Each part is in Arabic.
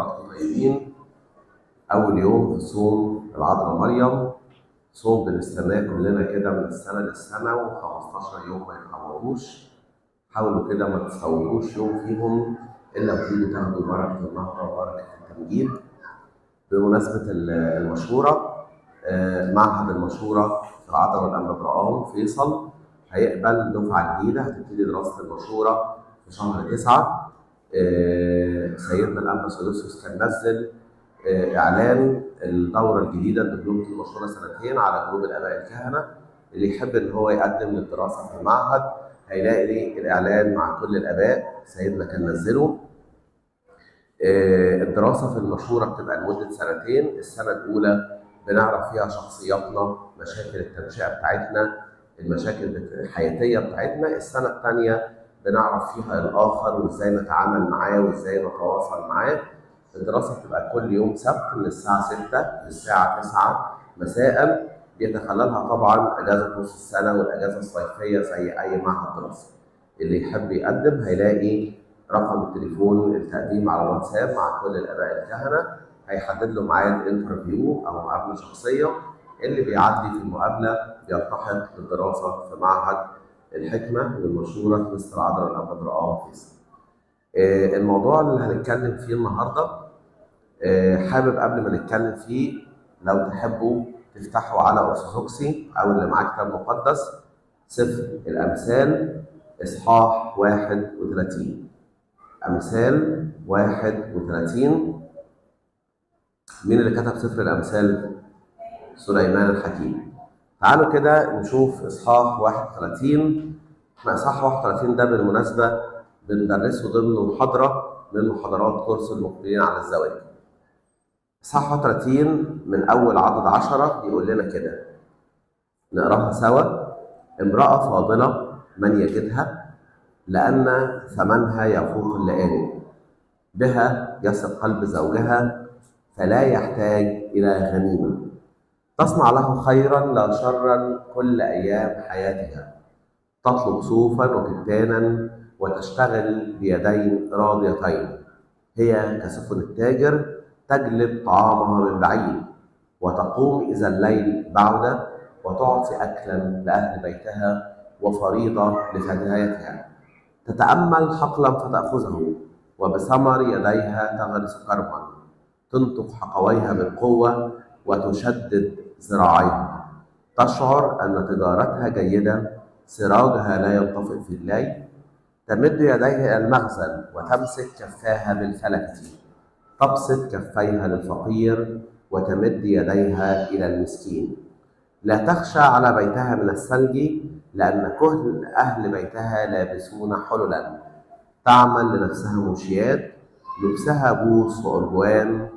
حضراتكم طيبين. أول يوم في صوم العذراء مريم، صوم بنستناه كلنا كده من السنة للسنة، و15 يوم ما يتعوضوش. حاولوا كده ما تفوتوش يوم فيهم إلا وتيجوا تاخدوا بركة النهضة وبركة التمجيد. بمناسبة المشورة، معهد المشورة في العذراء والأنبا فيصل هيقبل دفعة جديدة هتبتدي دراسة المشورة في شهر 9. سيدنا الأنبا سيدوسيوس كان نزل إعلان الدورة الجديدة لدبلومة المشورة سنتين على جروب الآباء الكهنة. اللي يحب إن هو يقدم للدراسة في المعهد هيلاقي الإعلان مع كل الآباء، سيدنا كان نزله. الدراسة في المشورة بتبقى لمدة سنتين. السنة الأولى بنعرف فيها شخصياتنا، مشاكل التنشئة بتاعتنا، المشاكل الحياتية بتاعتنا. السنة الثانية بنعرف فيها الآخر وإزاي نتعامل معاه وإزاي نتواصل معاه. الدراسة بتبقى كل يوم سبت من الساعة 6 للساعة 9 مساء، بيتخللها طبعا أجازة نص السنة والأجازة الصيفية زي أي معهد دراسي. اللي يحب يقدم هيلاقي رقم التليفون التقديم على الواتساب مع كل الآباء الكهنة، هيحدد له ميعاد انترفيو أو مقابلة شخصية. اللي بيعدي في المقابلة بيلتحق بالدراسة في معهد الحكمة والمشورة في مستر عذراء الأنبا فيصل. الموضوع اللي هنتكلم فيه النهارده حابب قبل ما نتكلم فيه لو تحبوا تفتحوا على أرثوذكسي أو اللي معاه كتاب مقدس سفر الأمثال إصحاح 31. أمثال 31. مين اللي كتب سفر الأمثال؟ سليمان الحكيم. تعالوا كده نشوف إصحاح 31. إصحاح 31 ده بالمناسبة بندرسه ضمن محاضرة من محاضرات كورس المقبلين على الزواج. إصحاح 31 من أول عدد 10 يقول لنا كده، نقراها سوا. امرأة فاضلة من يجدها، لأن ثمنها يفوق اللآلئ. بها يثق قلب زوجها، فلا يحتاج إلى غنيمة. تصنع له خيرا لا شرا كل أيام حياتها. تطلب صوفا وكتانا وتشتغل بيدين راضيتين. هي كسفن التاجر تجلب طعامها من بعيد، وتقوم إذا الليل بعد وتعطي أكلا لأهل بيتها وفريضة لفدايتها. تتأمل حقلا فتأخذه، وبثمر يديها تغرس كرما. تنطق حقويها بالقوة وتشدد ذراعيها. تشعر أن تجارتها جيدة، سراجها لا ينطفئ في الليل. تمد يديها إلى المخزن وتمسك كفاها بالفلكة. تبسط كفيها للفقير وتمد يديها إلى المسكين. لا تخشى على بيتها من الثلج، لأن كل أهل بيتها لابسون حللا. تعمل لنفسها موشيات، لبسها بوس وألوان.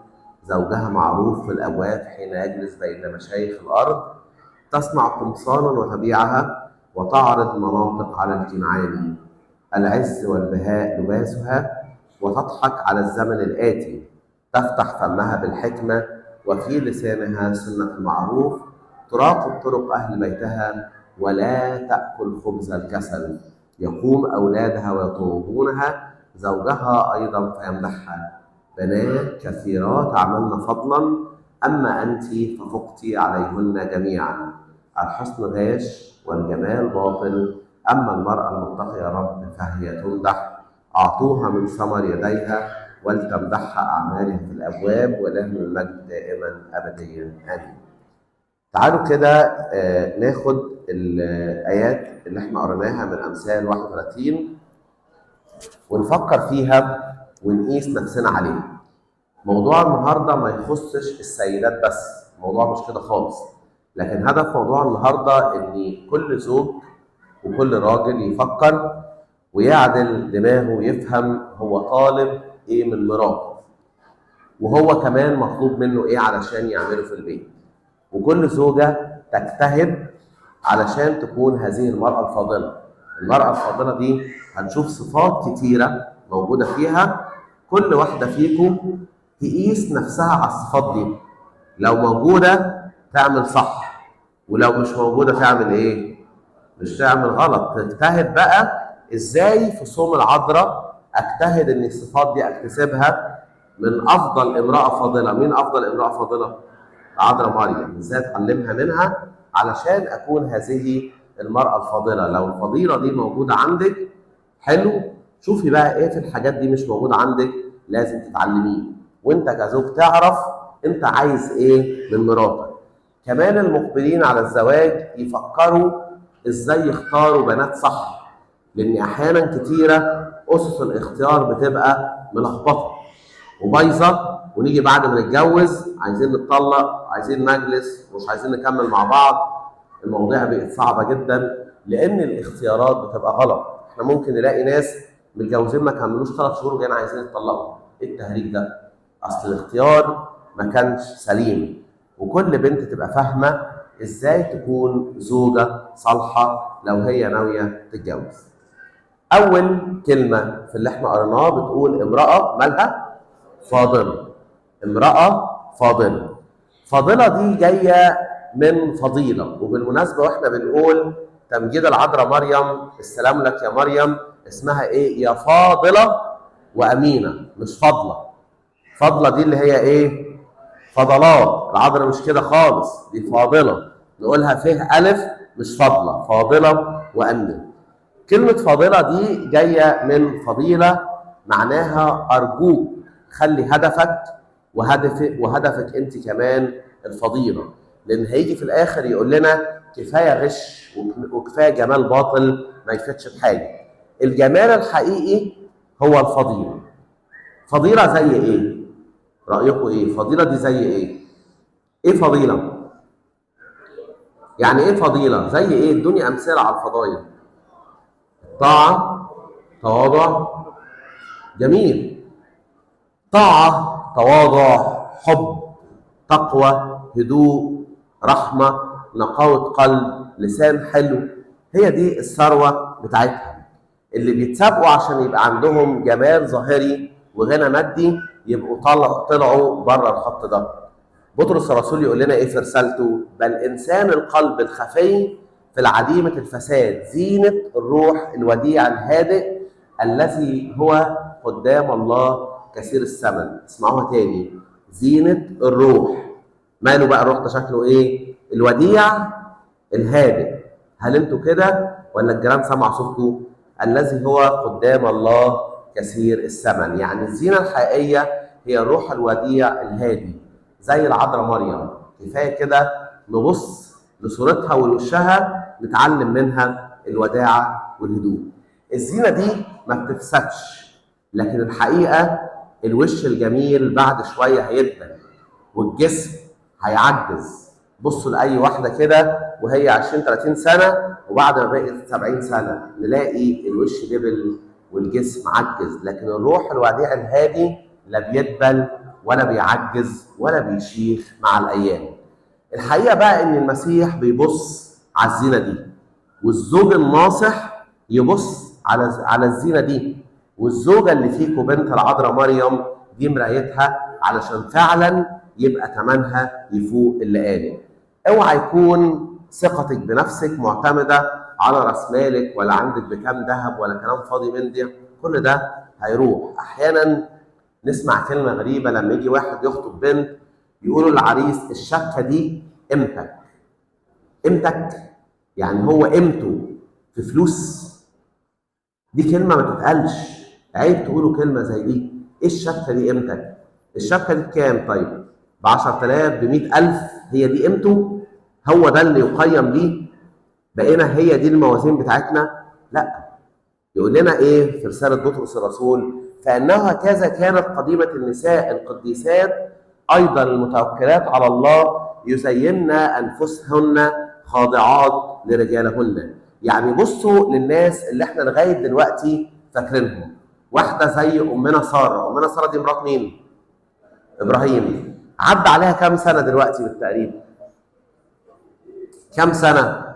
زوجها معروف في الأبواب حين يجلس بين مشايخ الأرض. تصنع قمصانا وتبيعها، وتعرض مناطق على الكنعاني. العز والبهاء لباسها، وتضحك على الزمن الآتي. تفتح فمها بالحكمة، وفي لسانها سنة المعروف. تراقب طرق أهل بيتها، ولا تأكل خبز الكسل. يقوم أولادها ويطردونها، زوجها أيضا فيمدحها. بنات كثيرات عملن فضلا، أما أنت ففقت عليهن جميعا. الحسن غاش والجمال باطل، أما المرأة المتقية رب فهي تمدح. أعطوها من ثمر يديها، ولتمدحها أعمالها في الأبواب، وله المجد دائما أبديا آمين. تعالوا كده ناخد الآيات اللي احنا قريناها من أمثال 31 ونفكر فيها ونقيس نفسنا عليها. موضوع النهارده ما يخصش السيدات بس، الموضوع مش كده خالص، لكن هدف موضوع النهارده ان كل زوج وكل راجل يفكر ويعدل دماغه ويفهم هو طالب ايه من مراته، وهو كمان مطلوب منه ايه علشان يعمله في البيت. وكل زوجة تجتهد علشان تكون هذه المرأة الفاضلة. المرأة الفاضلة دي هنشوف صفات كتيرة موجودة فيها، كل واحدة فيكم تقيس نفسها على الصفات دي. لو موجودة تعمل صح، ولو مش موجودة تعمل ايه؟ مش تعمل غلط. تجتهد بقى ازاي في صوم العذراء اجتهد ان الصفات دي اكتسبها، من افضل امراه فاضله. مين افضل امراه فاضله؟ العذراء مريم. ازاي اتعلمها منها علشان اكون هذه المراه الفاضله؟ لو الفضيله دي موجوده عندك حلو، شوفي بقى ايه في الحاجات دي مش موجوده عندك لازم تتعلميه، وانت كزوج تعرف انت عايز ايه من مراتك. كمان المقبلين على الزواج يفكروا ازاي يختاروا بنات صح، لان احيانا كتيره اسس الاختيار بتبقى ملخبطه وبايظه، ونيجي بعد ما نتجوز عايزين نتطلق، عايزين نجلس، مش عايزين نكمل مع بعض. المواضيع بقت صعبه جدا لان الاختيارات بتبقى غلط. احنا ممكن نلاقي ناس متجوزين ما كملوش 3 شهور وجايين عايزين يتطلقوا. ايه التهريج ده؟ اصل الاختيار ما كانش سليم. وكل بنت تبقى فاهمه ازاي تكون زوجه صالحه لو هي ناويه تتجوز. اول كلمه في اللي احنا قريناه بتقول امراه مالها؟ فاضله. امراه فاضله. فاضله دي جايه من فضيله، وبالمناسبه واحنا بنقول تمجيد العذراء مريم السلام لك يا مريم، اسمها ايه؟ يا فاضله وامينه، مش فاضله. فاضله دي اللي هي ايه؟ فضلات. العذراء مش كده خالص، دي فاضله، نقولها فيه الف مش فاضله، فاضله وامينه. كلمه فاضله دي جايه من فضيله، معناها ارجوك خلي هدفك وهدفك انت كمان الفضيله، لان هيجي في الاخر يقول لنا كفايه غش وكفايه جمال باطل ما يفيدش بحاجه. الجمال الحقيقي هو الفضيله. فضيله زي ايه؟ رايكم ايه؟ فضيله دي زي ايه؟ ايه فضيله؟ يعني ايه فضيله؟ زي ايه؟ ادوني امثله على الفضائل. طاعه، تواضع. جميل. طاعه، تواضع، حب، تقوى، هدوء، رحمه، نقاوه قلب، لسان حلو. هي دي الثروه بتاعتها. اللي بيتسابقوا عشان يبقى عندهم جمال ظاهري وغنى مادي يبقوا طلعوا بره الخط ده. بطرس الرسول يقول لنا ايه في رسالته؟ بل انسان القلب الخفي في العديمه الفساد زينه الروح الوديع الهادئ الذي هو قدام الله كثير الثمن. اسمعوها تاني، زينه الروح. ماله بقى الروح ده؟ شكله ايه؟ الوديع الهادئ. هل انتوا كده ولا الجيران سمع صوتكم؟ الذي هو قدام الله كثير الثمن. يعني الزينه الحقيقيه هي الروح الوديع الهادي زي العذراء مريم. كفايه كده نبص لصورتها ولوشها نتعلم منها الوداعه والهدوء. الزينه دي ما بتفسدش، لكن الحقيقه الوش الجميل بعد شويه هيدبل والجسم هيعجز. بصوا لاي واحده كده وهي 20 30 سنه وبعد ما بقت 70 سنه نلاقي الوش دبل والجسم عجز، لكن الروح الوديع الهادي لا بيدبل ولا بيعجز ولا بيشيخ مع الايام. الحقيقه بقى ان المسيح بيبص على الزينه دي، والزوج الناصح يبص على الزينه دي، والزوجه اللي فيكم بنت العذراء مريم دي مرايتها علشان فعلا يبقى ثمنها يفوق اللي قاله. اوعى يكون ثقتك بنفسك معتمده على راس مالك ولا عندك بكام ذهب ولا كلام فاضي من دي. كل ده هيروح. احيانا نسمع كلمه غريبه لما يجي واحد يخطب بنت يقولوا للعريس الشبكه دي قيمتك. قيمتك يعني هو قيمته في فلوس؟ دي كلمه ما تتقالش، عيب تقولوا كلمه زي دي. ايه الشبكه دي قيمتك؟ الشبكه دي بكام طيب؟ ب 10000 ب 100000 هي دي قيمته؟ هو ده اللي يقيم بيه؟ بقينا هي دي الموازين بتاعتنا؟ لا. يقول لنا ايه في رساله بطرس الرسول؟ فانه هكذا كانت قديمه النساء القديسات ايضا المتوكلات على الله يزين انفسهن خاضعات لرجالهن. يعني بصوا للناس اللي احنا لغايه دلوقتي فاكرينهم. واحده زي امنا ساره. امنا ساره دي مرات مين؟ ابراهيم. عدى عليها كام سنه دلوقتي بالتقريب؟ كام سنه؟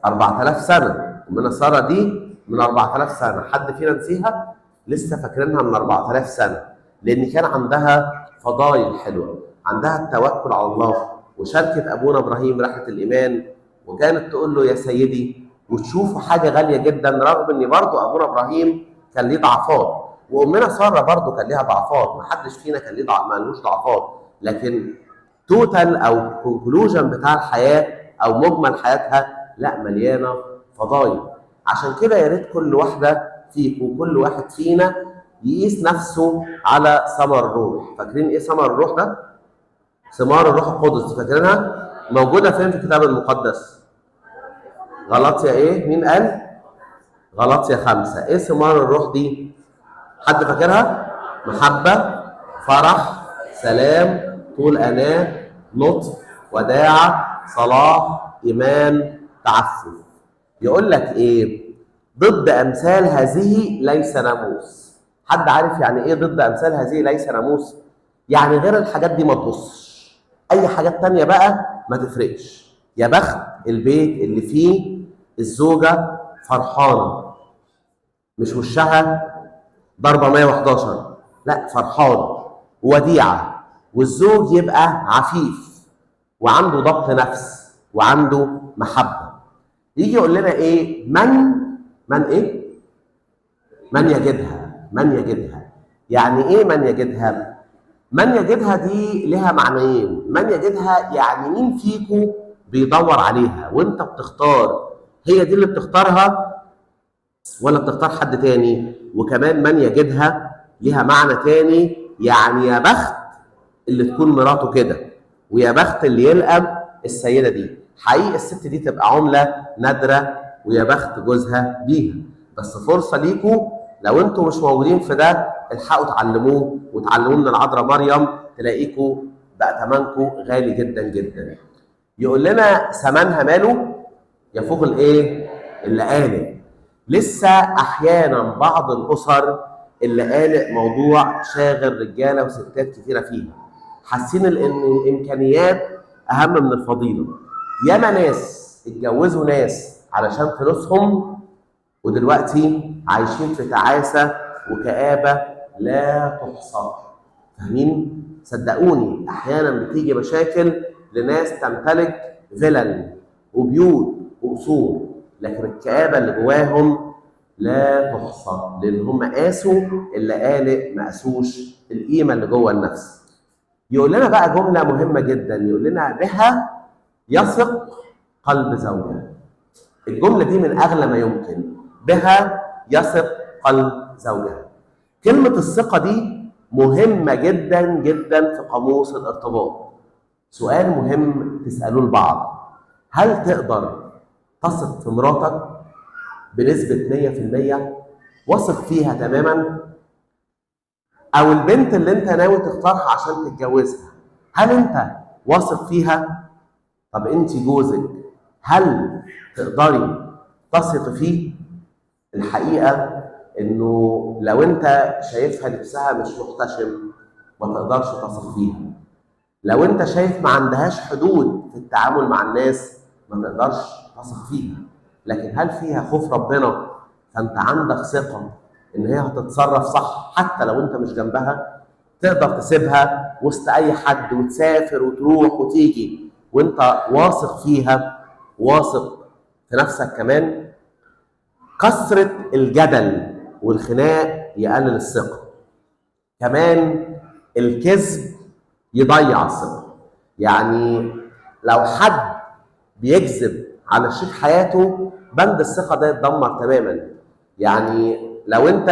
4000 سنه. امنا ساره دي من 4000 سنه. حد فينا نسيها؟ لسه فاكرينها من 4000 سنه، لان كان عندها فضائل حلوه، عندها التوكل على الله، وشاركت ابونا ابراهيم رحله الايمان، وكانت تقول له يا سيدي، وتشوفوا حاجه غاليه جدا رغم ان برضه ابونا ابراهيم كان ليه ضعفات، وامنا ساره برضو كان ليها ضعفات، ما حدش فينا كان ليه مالوش ضعفات، لكن توتال او كونكلوجن بتاع الحياه او مجمل حياتها لا مليانه فضايل. عشان كده يا ريت كل واحده فيكم وكل واحد فينا يقيس نفسه على ثمر الروح. فاكرين ايه ثمر الروح ده؟ ثمار الروح القدس، فاكرينها؟ موجوده فين في الكتاب المقدس؟ غلاطيا ايه؟ مين قال؟ غلاطيا 5. ايه ثمار الروح دي؟ حد فاكرها؟ محبه، فرح، سلام، طول اناه، لطف، وداعه، صلاح، ايمان، تعفف. يقول لك ايه؟ ضد امثال هذه ليس ناموس. حد عارف يعني ايه ضد امثال هذه ليس ناموس؟ يعني غير الحاجات دي ما تبصش، اي حاجات تانية بقى ما تفرقش. يا بخت البيت اللي فيه الزوجه فرحانه، مش وشها ضربه 111، لا فرحانه وديعه، والزوج يبقى عفيف وعنده ضبط نفس وعنده محبه. يجي يقول لنا ايه؟ من ايه؟ من يجدها. من يجدها يعني ايه؟ من يجدها، من يجدها دي لها معنيين. من يجدها يعني مين فيكم بيدور عليها وانت بتختار، هي دي اللي بتختارها ولا بتختار حد تاني؟ وكمان من يجدها لها معنى تاني، يعني يا بخت اللي تكون مراته كده، ويا بخت اللي يلقى السيده دي. حقيقي الست دي تبقى عمله نادره، ويا بخت جوزها بيها. بس فرصه ليكوا لو انتوا مش موجودين في ده، الحقوا تعلموه وتعلموه من العذراء مريم، تلاقيكوا بقى ثمنكوا غالي جدا جدا. يقول لنا ثمنها ماله؟ يفوق الايه؟ اللي قالق. لسه احيانا بعض الاسر اللي قالق موضوع شاغل رجاله وستات كتيره فيها، حاسين ان الامكانيات اهم من الفضيله. ياما ناس اتجوزوا ناس علشان فلوسهم ودلوقتي عايشين في تعاسه وكآبه لا تحصى. فاهمين؟ صدقوني احيانا بتيجي مشاكل لناس تمتلك فلل وبيوت وقصور، لكن الكآبه اللي جواهم لا تحصى، لان هم قاسوا اللي قالق، ما قاسوش القيمه اللي جوه النفس. يقول لنا بقى جمله مهمه جدا، يقول لنا بها يثق قلب زوجها. الجمله دي من اغلى ما يمكن، بها يثق قلب زوجها. كلمه الثقه دي مهمه جدا جدا في قاموس الارتباط. سؤال مهم تسالوه لبعض، هل تقدر تثق في مراتك بنسبه 100%؟ واثق فيها تماما؟ او البنت اللي انت ناوي تختارها عشان تتجوزها، هل انت واثق فيها؟ طب انت جوزك هل تقدري تثقي فيه؟ الحقيقه انه لو انت شايفها لبسها مش محتشم ما تقدرش تثق فيها. لو انت شايف ما عندهاش حدود في التعامل مع الناس ما تقدرش تثق فيها. لكن هل فيها خوف ربنا فانت عندك ثقه ان هي هتتصرف صح حتى لو انت مش جنبها؟ تقدر تسيبها وسط اي حد وتسافر وتروح وتيجي وانت واثق فيها، واثق في نفسك كمان؟ كثرة الجدل والخناق يقلل الثقة، كمان الكذب يضيع الثقة. يعني لو حد بيكذب على شريك حياته بند الثقة ده يتدمر تماما. يعني لو انت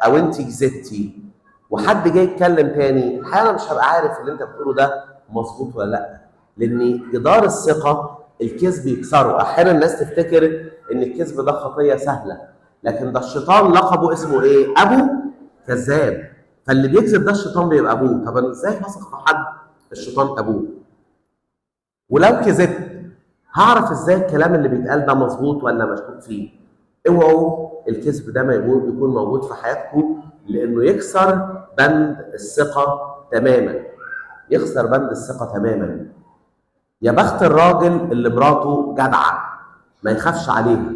او انت كذبتي وحد جاي يتكلم تاني، الحقيقة انا مش هبقى عارف اللي انت بتقوله ده مظبوط ولا لا، لان جدار الثقة الكذب يكسره. احيانا الناس تفتكر ان الكذب ده خطية سهلة، لكن ده الشيطان لقبه اسمه ايه؟ ابو كذاب. فاللي بيكذب ده الشيطان بيبقى ابوه. طب انا ازاي هثق في حد الشيطان ابوه؟ ولو كذبت هعرف ازاي الكلام اللي بيتقال ده مظبوط ولا مشكوك فيه؟ اوعوا الكذب ده ما يكون موجود في حياتكم، لانه يكسر بند الثقه تماما. يكسر بند الثقه تماما. يا بخت الراجل اللي مراته جدعه ما يخافش عليها،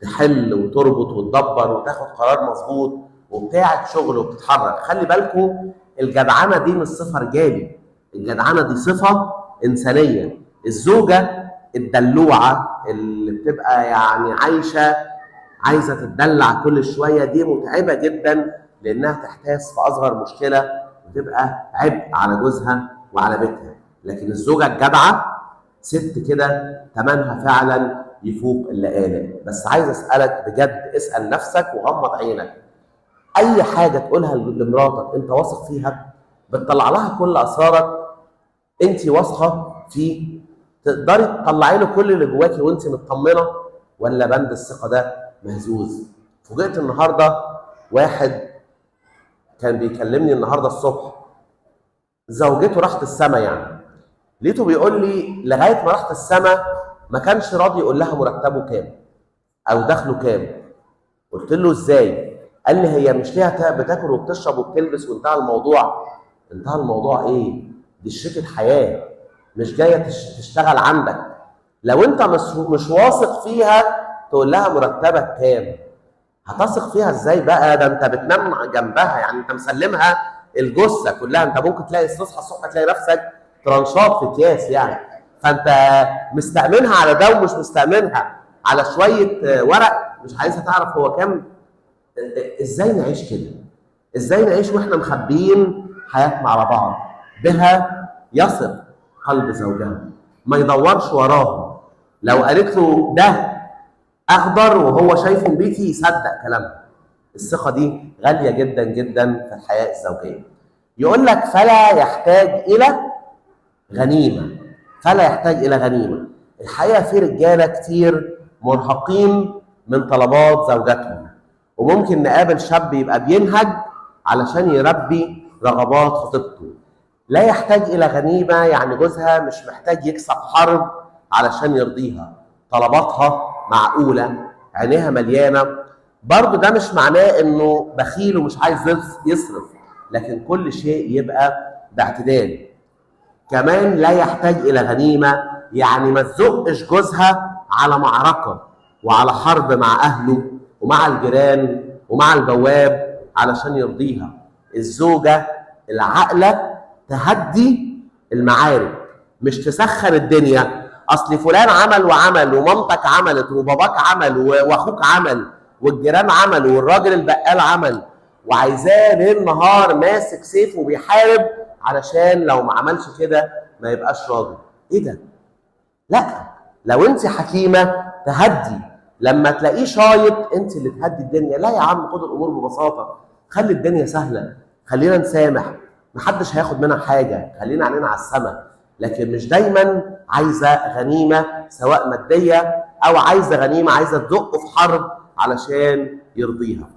تحل وتربط وتدبر وتاخد قرار مظبوط وبتاعت شغل وبتتحرك. خلي بالكم الجدعنه دي مش صفه رجالي، الجدعنه دي صفه انسانيه. الزوجه الدلوعه اللي بتبقى يعني عايشه عايزه تتدلع كل شويه دي متعبه جدا لانها تحتاس في اصغر مشكله وتبقى عبء على جوزها وعلى بيتها. لكن الزوجه الجدعه ست كده ثمنها فعلا يفوق اللآلئ. بس عايز اسالك بجد، اسال نفسك وغمض عينك، اي حاجه تقولها لمراتك انت واثق فيها؟ بتطلع لها كل اسرارك؟ انت واثقه فيه؟ تقدري تطلعي له كل اللي جواكي وانت مطمنه؟ ولا بند الثقه ده مهزوز؟ فوجئت النهارده واحد كان بيكلمني النهارده الصبح، زوجته راحت السما، يعني لقيته بيقول لي لغايه ما راحت السما ما كانش راضي يقول لها مرتبه كام او دخله كام. قلت له ازاي؟ قال لي هي مش ليها بتاكل وبتشرب وبتلبس وانتهى الموضوع. انتهى الموضوع ايه؟ دي شركه حياه، مش جايه تشتغل عندك. لو انت مش واثق فيها تقول لها مرتبك كام، هتثق فيها ازاي بقى؟ ده انت بتنام جنبها، يعني انت مسلمها الجثه كلها. انت ممكن تلاقي تصحى الصبح تلاقي نفسك ترانشات في اكياس يعني. فانت مستأمنها على ده ومش مستأمنها على شويه ورق مش عايزها تعرف هو كام. ازاي نعيش كده؟ ازاي نعيش واحنا مخبيين حياتنا على بعض؟ بها يثق قلب زوجها، ما يدورش وراها. لو قالت له ده اخضر وهو شايفه بيتي يصدق كلامها. الثقه دي غاليه جدا جدا في الحياه الزوجيه. يقول لك فلا يحتاج الى غنيمه، فلا يحتاج الى غنيمه. الحقيقه في رجاله كتير مرهقين من طلبات زوجاتهم، وممكن نقابل شاب يبقى بينهج علشان يربي رغبات خطيبته. لا يحتاج الى غنيمه، يعني جوزها مش محتاج يكسب حرب علشان يرضيها. طلباتها معقوله، عينيها مليانه. برضه ده مش معناه انه بخيل ومش عايز يصرف، لكن كل شيء يبقى باعتدال. كمان لا يحتاج الى غنيمه، يعني ما تزقش جوزها على معركه وعلى حرب مع اهله ومع الجيران ومع البواب علشان يرضيها. الزوجه العاقله تهدي المعارك، مش تسخن الدنيا. اصل فلان عمل وعمل ومامتك عملت وباباك عمل واخوك عمل والجيران عمل والراجل البقال عمل، وعايزاه ليل نهار ماسك سيف وبيحارب علشان لو ما عملش كده ما يبقاش راجل. ايه ده؟ لا، لو انت حكيمه تهدي. لما تلاقيه شايط انت اللي تهدي الدنيا. لا يا عم، خد الامور ببساطه، خلي الدنيا سهله، خلينا نسامح، محدش هياخد منها حاجه، خلينا علينا على السما. لكن مش دايما عايزه غنيمه سواء ماديه او عايزه غنيمه عايزه تزقه في حرب علشان يرضيها.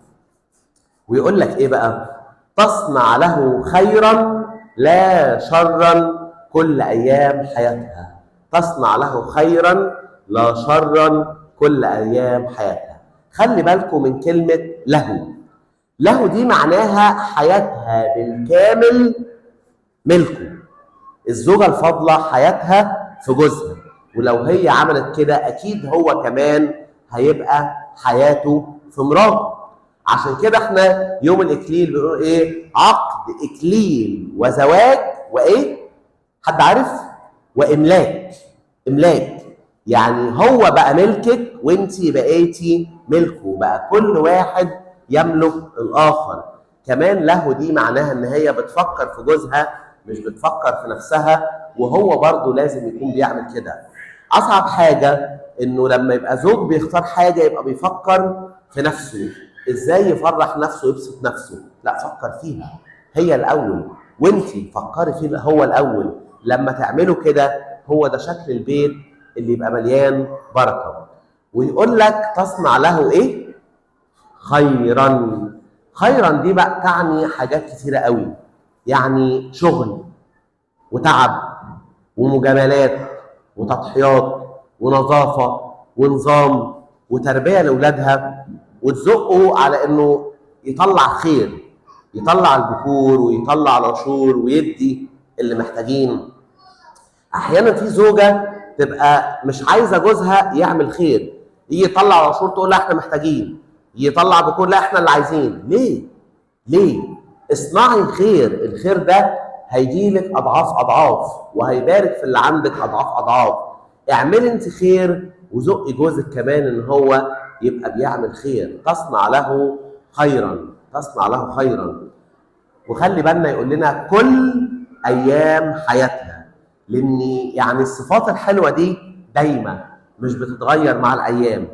ويقول لك ايه بقى؟ تصنع له خيرا لا شرا كل ايام حياتها. تصنع له خيرا لا شرا كل ايام حياتها. خلي بالكم من كلمه له. له دي معناها حياتها بالكامل ملكه. الزوجه الفاضله حياتها في جوزها، ولو هي عملت كده اكيد هو كمان هيبقى حياته في مراته. عشان كده احنا يوم الاكليل بنقول ايه؟ عقد اكليل وزواج وايه؟ حد عارف؟ واملاك. املاك يعني هو بقى ملكك وانتي بقيتي ملكه، بقى كل واحد يملك الاخر. كمان له دي معناها ان هي بتفكر في جوزها مش بتفكر في نفسها، وهو برضه لازم يكون بيعمل كده. اصعب حاجه انه لما يبقى زوج بيختار حاجه يبقى بيفكر في نفسه، ازاي يفرح نفسه ويبسط نفسه. لا، فكر فيها هي الاول، وانتي فكري فيه هو الاول. لما تعملوا كده هو ده شكل البيت اللي يبقى مليان بركه. ويقول لك تصنع له ايه؟ خيرا. خيرا دي بقى تعني حاجات كتيره قوي، يعني شغل وتعب ومجاملات وتضحيات ونظافه ونظام وتربيه لاولادها، وتزقه على انه يطلع خير، يطلع البخور ويطلع العشور ويدي اللي محتاجين. احيانا في زوجه تبقى مش عايزه جوزها يعمل خير، يجي يطلع العشور تقول لا احنا محتاجين، يطلع بخور لا احنا اللي عايزين. ليه؟ ليه؟ اصنعي الخير. الخير ده هيجي لك اضعاف اضعاف، وهيبارك في اللي عندك اضعاف اضعاف. اعملي انت خير وزقي جوزك كمان ان هو يبقى بيعمل خير. تصنع له خيرا. تصنع له خيرا. وخلي بالنا يقول لنا كل ايام حياتها، لان يعني الصفات الحلوه دي دايما مش بتتغير مع الايام.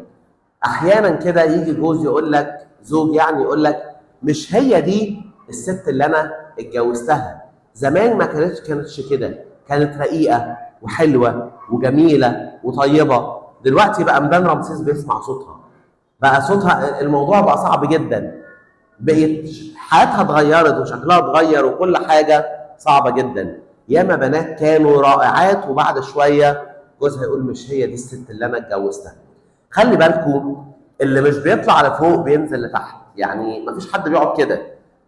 احيانا كده يجي جوز يقول لك، زوج يعني يقول لك مش هي دي الست اللي انا اتجوزتها، زمان ما كانتش كده، كانت رقيقه وحلوه وجميله وطيبه، دلوقتي بقى مدام رمسيس بيسمع صوتها، بقى صوتها الموضوع بقى صعب جدا، بقت حياتها اتغيرت وشكلها اتغير وكل حاجه صعبه جدا. ياما بنات كانوا رائعات وبعد شويه جوزها يقول مش هي دي الست اللي انا اتجوزتها. خلي بالكم اللي مش بيطلع لفوق بينزل لتحت، يعني مفيش حد بيقعد كده،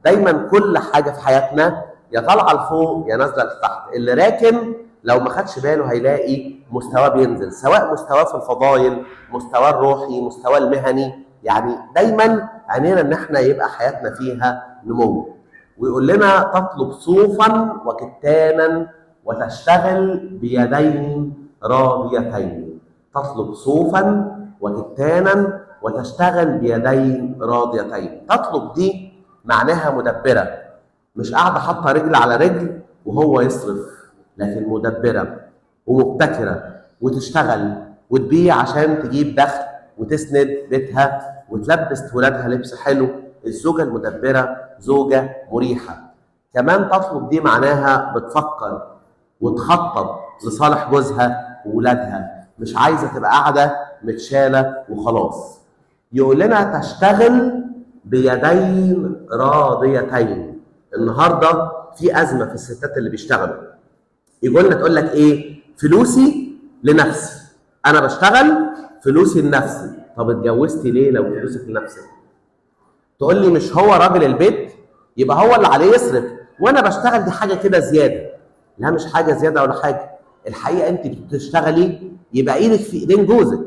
دايما كل حاجه في حياتنا يا طالعه لفوق يا نازله لتحت. اللي راكن لو ما خدش باله هيلاقي مستواه بينزل، سواء مستواه في الفضائل، مستواه الروحي، مستواه المهني، يعني دايما عينينا ان احنا يبقى حياتنا فيها نمو. ويقول لنا تطلب صوفا وكتانا وتشتغل بيدين راضيتين. تطلب صوفا وكتانا وتشتغل بيدين راضيتين. تطلب دي معناها مدبره، مش قاعده حاطه رجل على رجل وهو يصرف، لكن مدبره ومبتكره وتشتغل وتبيع عشان تجيب دخل وتسند بيتها وتلبس ولادها لبس حلو. الزوجه المدبره زوجه مريحه. كمان تطلب دي معناها بتفكر وتخطط لصالح جوزها وولادها، مش عايزه تبقى قاعده متشاله وخلاص. يقول لنا تشتغل بيدين راضيتين. النهارده في ازمه في الستات اللي بيشتغلوا، يقول لنا تقول لك ايه؟ فلوسي لنفسي، انا بشتغل فلوسي لنفسي. طب اتجوزتي ليه لو فلوسك لنفسك؟ تقول لي مش هو راجل البيت يبقى هو اللي عليه يصرف، وانا بشتغل دي حاجه كده زياده. لا مش حاجه زياده ولا حاجه، الحقيقه انت بتشتغلي يبقى ايدك في ايدين جوزك.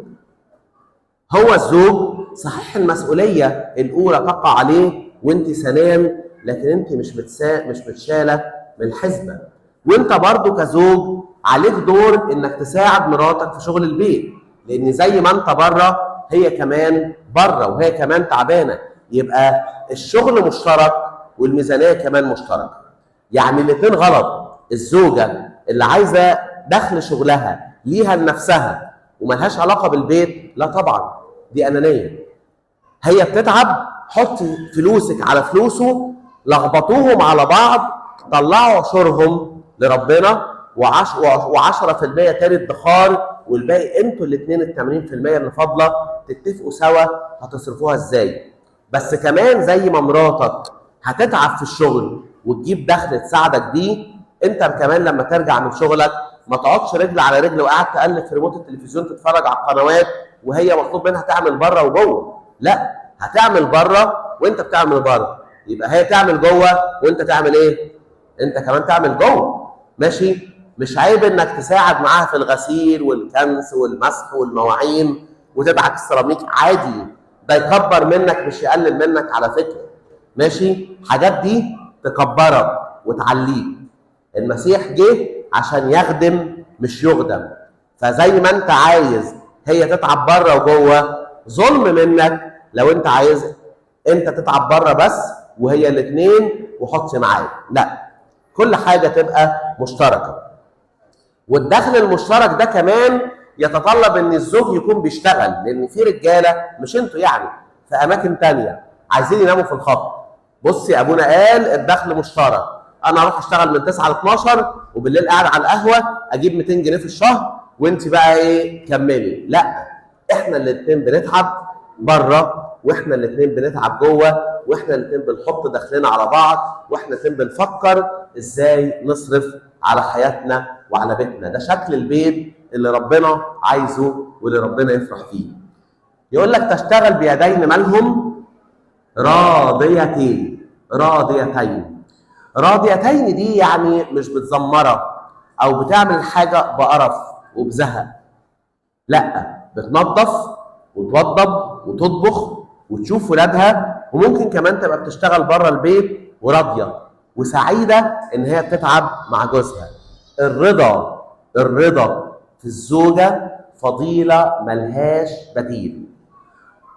هو الزوج صحيح المسؤوليه الاولى تقع عليه وانت ثانيا، لكن انت مش متشاله من الحسبه. وانت برضو كزوج عليك دور انك تساعد مراتك في شغل البيت، لان زي ما انت بره هي كمان بره وهي كمان تعبانه، يبقى الشغل مشترك والميزانيه كمان مشتركه. يعني الاثنين غلط. الزوجه اللي عايزه دخل شغلها ليها لنفسها وملهاش علاقه بالبيت، لا طبعا دي انانيه. هي بتتعب، حطي فلوسك على فلوسه، لخبطوهم على بعض، طلعوا عشورهم لربنا و10% تاني ادخار، والباقي انتوا الاثنين ال 80% اللي فاضله تتفقوا سوا هتصرفوها ازاي. بس كمان زي ما مراتك هتتعب في الشغل وتجيب دخل تساعدك بيه، انت كمان لما ترجع من شغلك ما تقعدش رجل على رجل وقاعد تقلب في ريموت التلفزيون تتفرج على القنوات وهي مطلوب منها تعمل بره وجوه. لا، هتعمل بره وانت بتعمل بره، يبقى هي تعمل جوه وانت تعمل ايه؟ انت كمان تعمل جوه. ماشي؟ مش عيب انك تساعد معاها في الغسيل والكنس والمسح والمواعين وتدعك السيراميك، عادي، ده يكبر منك مش يقلل منك على فكره. ماشي؟ حاجات دي تكبرك وتعليك. المسيح جه عشان يخدم مش يخدم، فزي ما انت عايز هي تتعب بره وجوه، ظلم منك لو انت عايز انت تتعب بره بس وهي الاثنين وحط معاك. لا، كل حاجه تبقى مشتركه. والدخل المشترك ده كمان يتطلب ان الزوج يكون بيشتغل، لان في رجاله مش انتوا يعني في اماكن تانية عايزين يناموا في الخط. بصي ابونا قال الدخل مشترك، انا اروح اشتغل من 9 ل 12 وبالليل قاعد على القهوه اجيب 200 جنيه في الشهر وانت بقى ايه كملي. لا، احنا الاثنين بنتعب بره واحنا الاثنين بنتعب جوه، واحنا الاثنين بنحط دخلنا على بعض، واحنا الاثنين بنفكر ازاي نصرف على حياتنا وعلى بيتنا. ده شكل البيت اللي ربنا عايزه واللي ربنا يفرح فيه. يقول لك تشتغل بيدين مالهم راضيتين. راضيتين، راضيتين دي يعني مش بتزمرة او بتعمل حاجه بقرف وبزهق، لا، بتنظف وتوضب وتطبخ وتشوف ولادها، وممكن كمان تبقى بتشتغل بره البيت وراضيه وسعيده ان هي بتتعب مع جوزها. الرضا في الزوجه فضيله ملهاش بديل.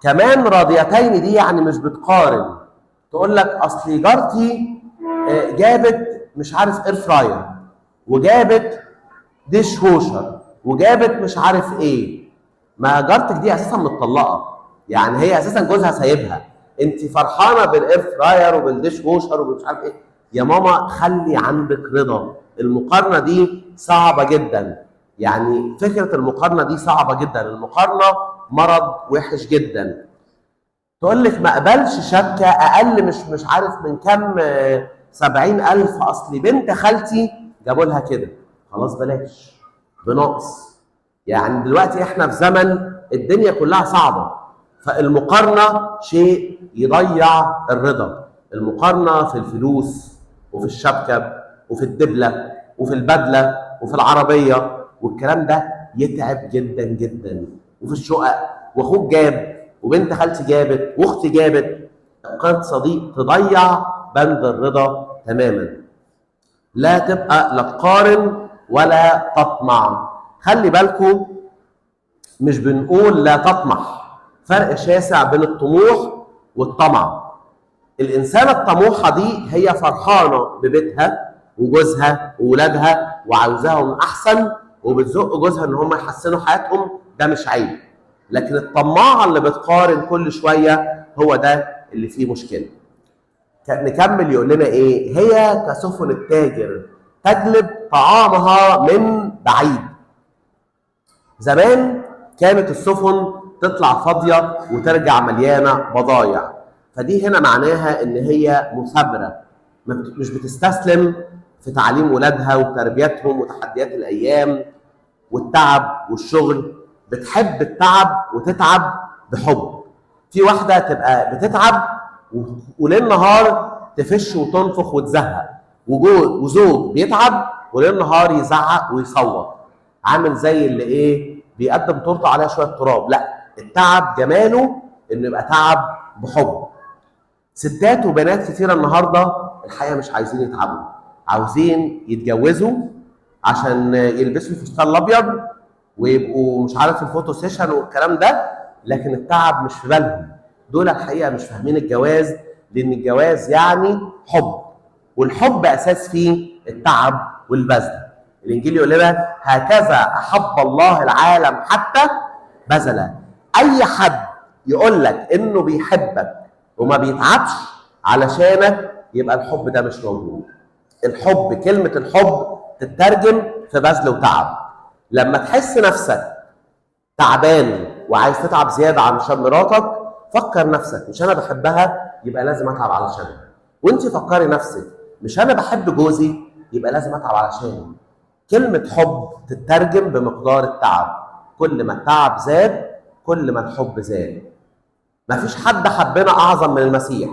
كمان راضيتين دي يعني مش بتقارن، تقول لك اصل جارتي جابت مش عارف اير فراير، وجابت ديش ووشر، وجابت مش عارف ايه. ما جارتك دي اساسا متطلقه، يعني هي اساسا جوزها سايبها، انت فرحانه بالاير فراير وبالديش ووشر ومش عارف ايه. يا ماما خلي عندك رضا. المقارنه دي صعبه جدا، يعني فكره المقارنه دي صعبه جدا. المقارنه مرض وحش جدا. تقول لك ما اقبلش شبكه اقل مش عارف من كام 70,000، اصل بنت خالتي جابوا لها كده. خلاص بلاش بنقص. يعني دلوقتي احنا في زمن الدنيا كلها صعبه، فالمقارنه شيء يضيع الرضا. المقارنه في الفلوس وفي الشبكه وفي الدبله وفي البدله وفي العربيه والكلام ده يتعب جدا جدا. وفي الشقق، واخوك جاب وبنت خالتي جابت واختي جابت. القصه دي تضيع بند الرضا تماما. لا تبقى لا تقارن ولا تطمع. خلي بالكم، مش بنقول لا تطمح، فرق شاسع بين الطموح والطمع. الانسانه الطموحه دي هي فرحانه ببيتها وجوزها وولادها وعاوزاهم احسن، وبتزق جوزها ان هم يحسنوا حياتهم، ده مش عيب. لكن الطماعه اللي بتقارن كل شويه هو ده اللي فيه مشكله. نكمل يقول لنا ايه؟ هي كسفن التاجر تجلب طعامها من بعيد. زمان كانت السفن تطلع فاضيه وترجع مليانه بضايع، فدي هنا معناها ان هي مثابره، مش بتستسلم في تعليم ولادها وتربيتهم وتحديات الايام والتعب والشغل. بتحب التعب وتتعب بحب. في واحده تبقى بتتعب وليل نهار تفش وتنفخ وتزهق، وزوج بيتعب وليل نهار يزعق ويصوت، عامل زي اللي ايه بيقدم تورته عليها شويه تراب. لا، التعب جماله انه يبقى تعب بحب. ستات وبنات كتيره النهارده الحقيقه مش عايزين يتعبوا، عاوزين يتجوزوا عشان يلبسوا الفستان الابيض ويبقوا مش عارف الفوتو سيشن والكلام ده، لكن التعب مش في بالهم. دول الحقيقه مش فاهمين الجواز، لان الجواز يعني حب، والحب اساس فيه التعب والبذل. الانجيل يقول لنا هكذا احب الله العالم حتى بذل. اي حد يقول لك انه بيحبك وما بيتعبش علشانك يبقى الحب ده مش موجود. الحب، كلمه الحب تترجم في بذل وتعب. لما تحس نفسك تعبان وعايز تتعب زياده عشان مراتك، فكر نفسك مش انا بحبها يبقى لازم اتعب علشانها. وانت فكري نفسك مش انا بحب جوزي يبقى لازم اتعب علشانه. كلمه حب تترجم بمقدار التعب. كل ما التعب زاد كل ما الحب زاد. مفيش حد حبنا اعظم من المسيح.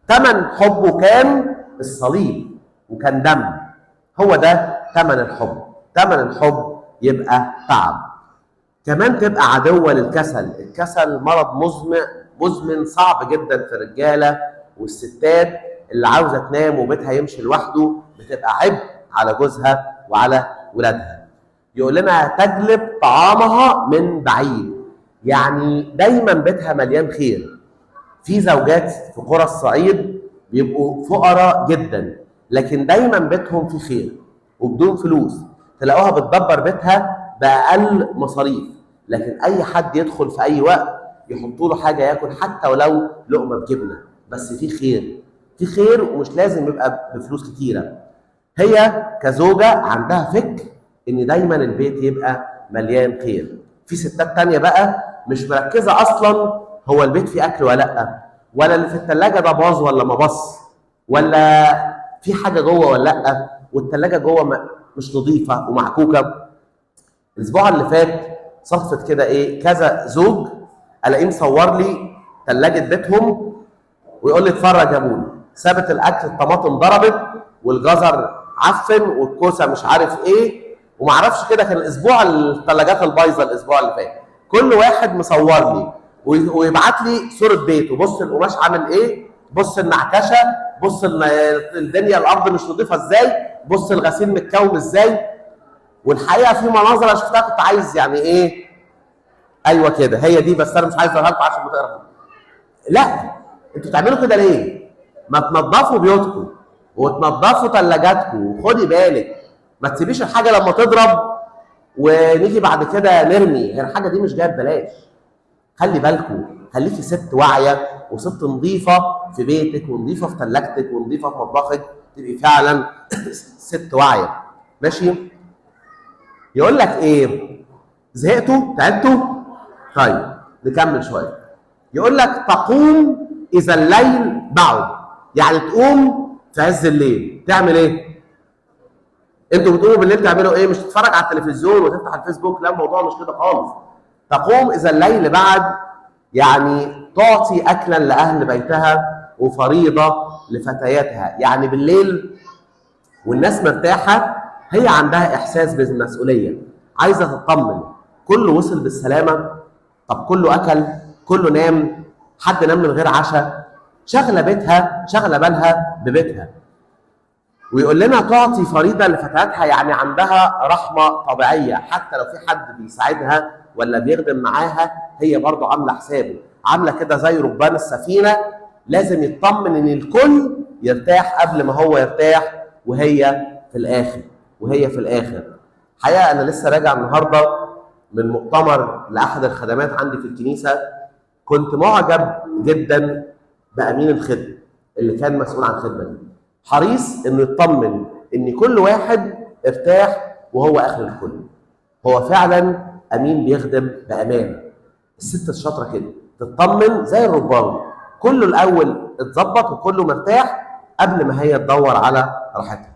ثمن حبه كان الصليب وكان دم. هو ده ثمن الحب. ثمن الحب يبقى تعب. كمان تبقى عدوة للكسل. الكسل مرض مزمن صعب جدا في الرجالة والستات اللي عاوزة تنام وبيتها يمشي لوحده، بتبقى عبء على جوزها وعلى ولادها. يقول لنا تجلب طعامها من بعيد، يعني دايما بيتها مليان خير. في زوجات في قرى الصعيد بيبقوا فقراء جدا لكن دايما بيتهم في خير وبدون فلوس، تلاقوها بتدبر بيتها بأقل مصاريف، لكن اي حد يدخل في اي وقت يحطوا له حاجه ياكل حتى ولو لقمه بجبنه، بس في خير. في خير ومش لازم يبقى بفلوس كتيره. هي كزوجه عندها فكر ان دايما البيت يبقى مليان خير. في ستات تانية بقى مش مركزه اصلا هو البيت فيه اكل ولا لا، ولا اللي في الثلاجه ده باظ ولا ما باظ، ولا في حاجه جوه ولا لا، والثلاجه جوه مش نظيفه ومعكوكه. الاسبوع اللي فات صدفت كده ايه كذا زوج الاقيه مصور لي ثلاجه بيتهم ويقول لي اتفرج يا ابوي، سابت الاكل، الطماطم ضربت والجزر عفن والكوسه مش عارف ايه ومعرفش كده. كان الاسبوع الثلاجات البايظه الاسبوع اللي فات. كل واحد مصور لي ويبعت لي صوره بيته، بص القماش عامل ايه، بص النعكشه، بص الدنيا الارض مش نظيفه ازاي، بص الغسيل متكوم ازاي. والحقيقه في مناظر انا شفتها كنت عايز يعني ايه، ايوه كده هي دي، بس انا مش عايز اقولها لكم عشان ما تقراها. لا، انتوا بتعملوا كده ليه؟ ما تنظفوا بيوتكم وتنظفوا ثلاجاتكم، وخدي بالك ما تسيبيش الحاجه لما تضرب ونيجي بعد كده نرمي، هي الحاجه دي مش جايه ببلاش. خلي بالكم، خليكي ست واعيه وست نظيفه في بيتك ونظيفه في ثلاجتك ونظيفه في مطبخك، تبقي فعلا ست واعيه. ماشي؟ يقول لك ايه؟ زهقتوا؟ تعبتوا؟ طيب نكمل شويه. يقول لك تقوم اذا الليل بعد، يعني تقوم في عز الليل تعمل ايه؟ انتوا بتقوموا بالليل تعملوا ايه؟ مش تتفرج على التلفزيون وتفتح الفيسبوك، لا الموضوع مش كده خالص. تقوم اذا الليل بعد يعني تعطي اكلا لاهل بيتها وفريضه لفتياتها، يعني بالليل والناس مرتاحه هي عندها احساس بالمسؤوليه، عايزه تطمن كله وصل بالسلامه، طب كله اكل، كله نام، حد نام من غير عشاء، شغله بيتها، شغله بالها ببيتها. ويقول لنا تعطي فريضه لفتياتها، يعني عندها رحمه طبيعيه، حتى لو في حد بيساعدها ولا بيخدم معاها هي برضه عامله حسابه، عامله كده زي ربان السفينه، لازم يطمن ان الكل يرتاح قبل ما هو يرتاح وهي في الاخر. حقيقه انا لسه راجع النهارده من مؤتمر لاحد الخدمات عندي في الكنيسه، كنت معجب جدا بامين الخدمه اللي كان مسؤول عن الخدمه دي، حريص انه يطمن ان كل واحد ارتاح وهو اخر الكل. هو فعلا امين بيخدم بامان. الست الشاطره كده تطمن زي الربان، كله الاول اتظبط وكله مرتاح قبل ما هي تدور على راحتها.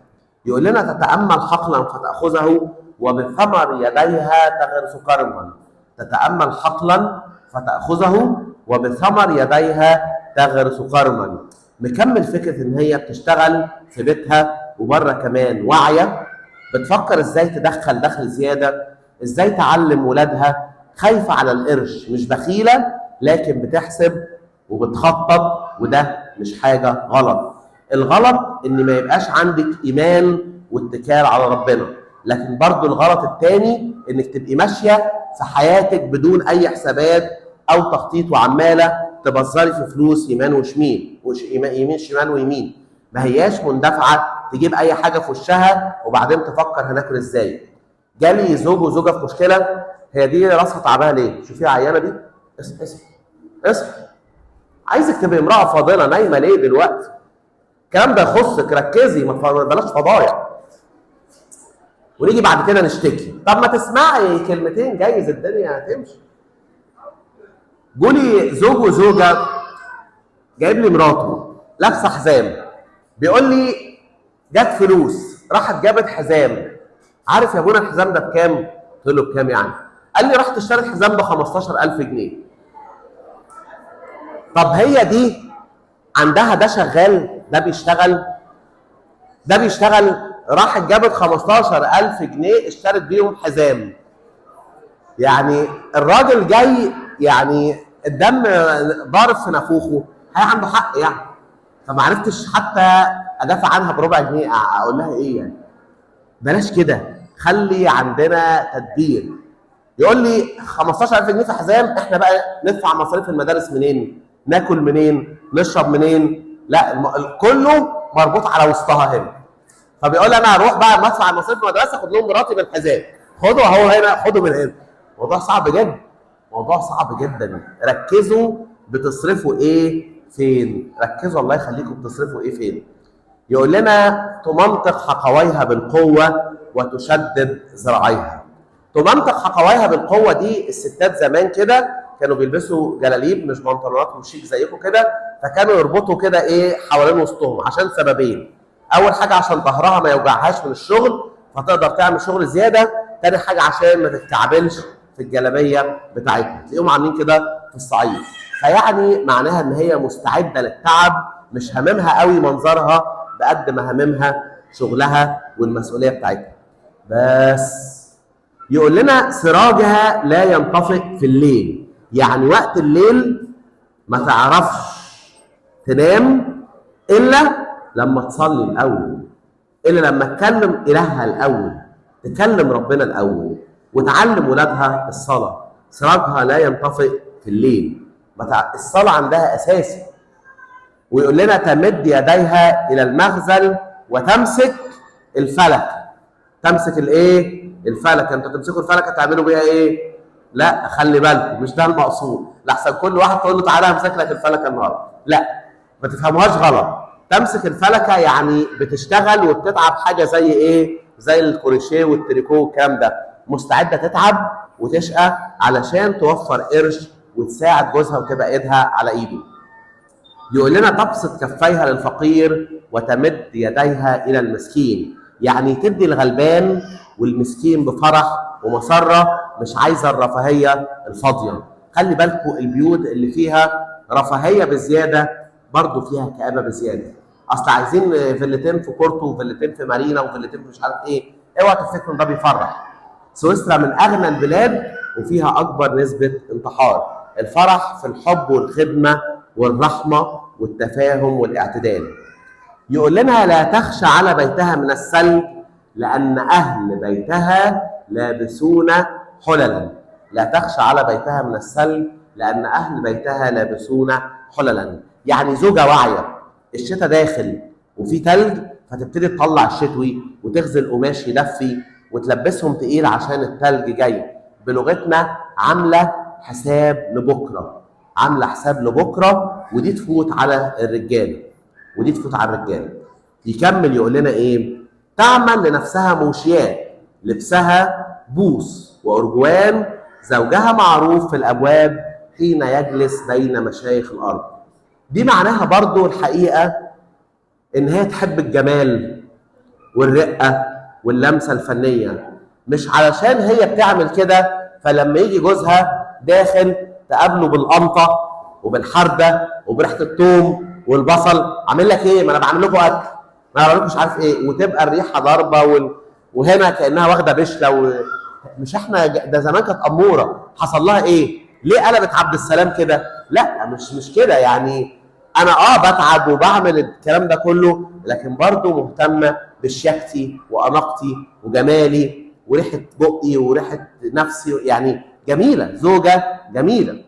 يقول لنا تتامل حقلا فتاخذه وبثمر يديها تغرس كرما. تتامل حقلا فتاخذه وبثمر يديها تغرس كرما. مكمل فكره ان هي بتشتغل في بيتها وبره كمان، واعيه، بتفكر ازاي تدخل دخل زياده، ازاي تعلم ولادها، خايفه على القرش، مش بخيله لكن بتحسب وبتخطط، وده مش حاجه غلط. الغلط ان ما يبقاش عندك ايمان واتكال على ربنا، لكن برضو الغلط الثاني انك تبقي ماشيه في حياتك بدون اي حسابات او تخطيط، وعماله تبذري في فلوس يمين وشمال، يمين شمال ويمين، ما هياش مندفعه تجيب اي حاجه في وشها وبعدين تفكر هناكل ازاي. جالي زوج وزوجه في مشكله، هي دي راسها تعبانه ليه؟ شوفيها عيانه دي، اسم عايزك تبقي امراه فاضله، نايمه ليه دلوقتي؟ الكلام ده يخصك، ركزي، ما بلاش فضايح. ونيجي بعد كده نشتكي، طب ما تسمعي كلمتين جايز الدنيا هتمشي. جولي زوج وزوجه جايب لي مراته لابسه حزام، بيقول لي جت فلوس راحت جابت حزام، عارف يا ابونا الحزام ده بكام؟ قلت له بكام يعني؟ قال لي رحت اشتريت حزام ب 15000 جنيه. طب هي دي عندها ده شغال، ده بيشتغل، راحت جابت 15000 جنيه اشترت بيهم حزام. يعني الراجل جاي يعني الدم ضارب في نافوخه، هي عنده حق يعني. فما عرفتش حتى ادافع عنها بربع جنيه، اقول لها ايه يعني؟ بلاش كده، خلي عندنا تدبير. يقول لي 15000 جنيه في حزام، احنا بقى ندفع مصاريف المدارس منين؟ ناكل منين؟ نشرب منين؟ لا كله مربوط على وسطها هنا. فبيقول لي انا هروح بقى مدفع مصاريف المدرسه اخد لهم مراتي بالحزام، خدوا اهو هنا، خدوا من هنا. موضوع صعب جدا، موضوع صعب جدا. ركزوا بتصرفوا ايه فين، ركزوا الله يخليكم بتصرفوا ايه فين. يقول لنا تمنطق حقويها بالقوه وتشدد ذراعيها. تمنطق حقويها بالقوه دي الستات زمان كده كانوا بيلبسوا جلاليب مش بنطلونات وشيك زيكم كده، فكانوا يربطوا كده ايه حوالين وسطهم عشان سببين. اول حاجه عشان ظهرها ما يوجعهاش من الشغل فتقدر تعمل شغل زياده، تاني حاجه عشان ما تتكعبلش في الجلابيه بتاعتها. تلاقيهم عاملين كده في الصعيد، فيعني معناها ان هي مستعده للتعب، مش هاممها قوي منظرها بقد ما هاممها شغلها والمسؤوليه بتاعتها. بس يقول لنا سراجها لا ينطفئ في الليل، يعني وقت الليل ما تعرفش تنام الا لما تصلي الاول، الا لما تكلم الهها الاول، تكلم ربنا الاول، وتعلم ولادها الصلاه. سراجها لا ينطفئ في الليل، الصلاه عندها اساسي. ويقول لنا تمد يديها الى المخزن وتمسك الفلك. تمسك الايه؟ الفلك. انتوا تمسكوا الفلك هتعملوا بيها ايه؟ لا خلي بالكم مش ده المقصود، لحسن كل واحد تقول له تعالى همسك لك الفلكه النهارده، لا ما تفهموهاش غلط. تمسك الفلكه يعني بتشتغل وبتتعب، حاجه زي ايه؟ زي الكروشيه والتريكو والكلام ده، مستعده تتعب وتشقى علشان توفر قرش وتساعد جوزها وتبقى ايدها على ايده. يقول لنا تبسط كفيها للفقير وتمد يديها الى المسكين، يعني تدي الغلبان والمسكين بفرح ومسره، مش عايزه الرفاهيه الفاضيه. خلي بالكم البيوت اللي فيها رفاهيه بزياده برضو فيها كآبه بزياده. اصل عايزين فيلتين في كورتو وفيلتين في مارينا وفيلتين في مش عارف ايه، اوعى تفتكروا ان ده بيفرح. سويسرا من اغنى البلاد وفيها اكبر نسبه انتحار. الفرح في الحب والخدمه والرحمه والتفاهم والاعتدال. يقول لنا لا تخشى على بيتها من السلب لان اهل بيتها لابسون حللا. لا تخشى على بيتها من السلب لان اهل بيتها لابسون حللا، يعني زوجه واعيه. الشتاء داخل وفي تلج، فتبتدي تطلع الشتوي وتغزل قماش يدفي وتلبسهم تقيل عشان التلج جاي. بلغتنا عامله حساب لبكره، عامله حساب لبكره، ودي تفوت على الرجاله، ودي تفوت على الرجاله. يكمل يقول لنا ايه؟ تعمل لنفسها موشيات، لبسها بوس وارجوان، زوجها معروف في الابواب حين يجلس بين مشايخ الارض. دي معناها برضو الحقيقه ان هي تحب الجمال والرقه واللمسه الفنيه، مش علشان هي بتعمل كده فلما يجي جوزها داخل تقابله بالقمطه وبالحرده وبريحه الثوم والبصل، عامل لك ايه؟ ما انا بعمل لكم اكل، ما انا بعمل لكم مش عارف ايه، وتبقى الريحه ضاربه وهنا كانها واخده بشله مش احنا ده زمان كانت اموره، حصل لها ايه؟ ليه قلبت عبد السلام كده؟ لا مش كده، يعني انا بتعب وبعمل الكلام ده كله، لكن برضه مهتمه بشياكتي واناقتي وجمالي وريحه بقي وريحه نفسي، يعني جميله، زوجه جميله.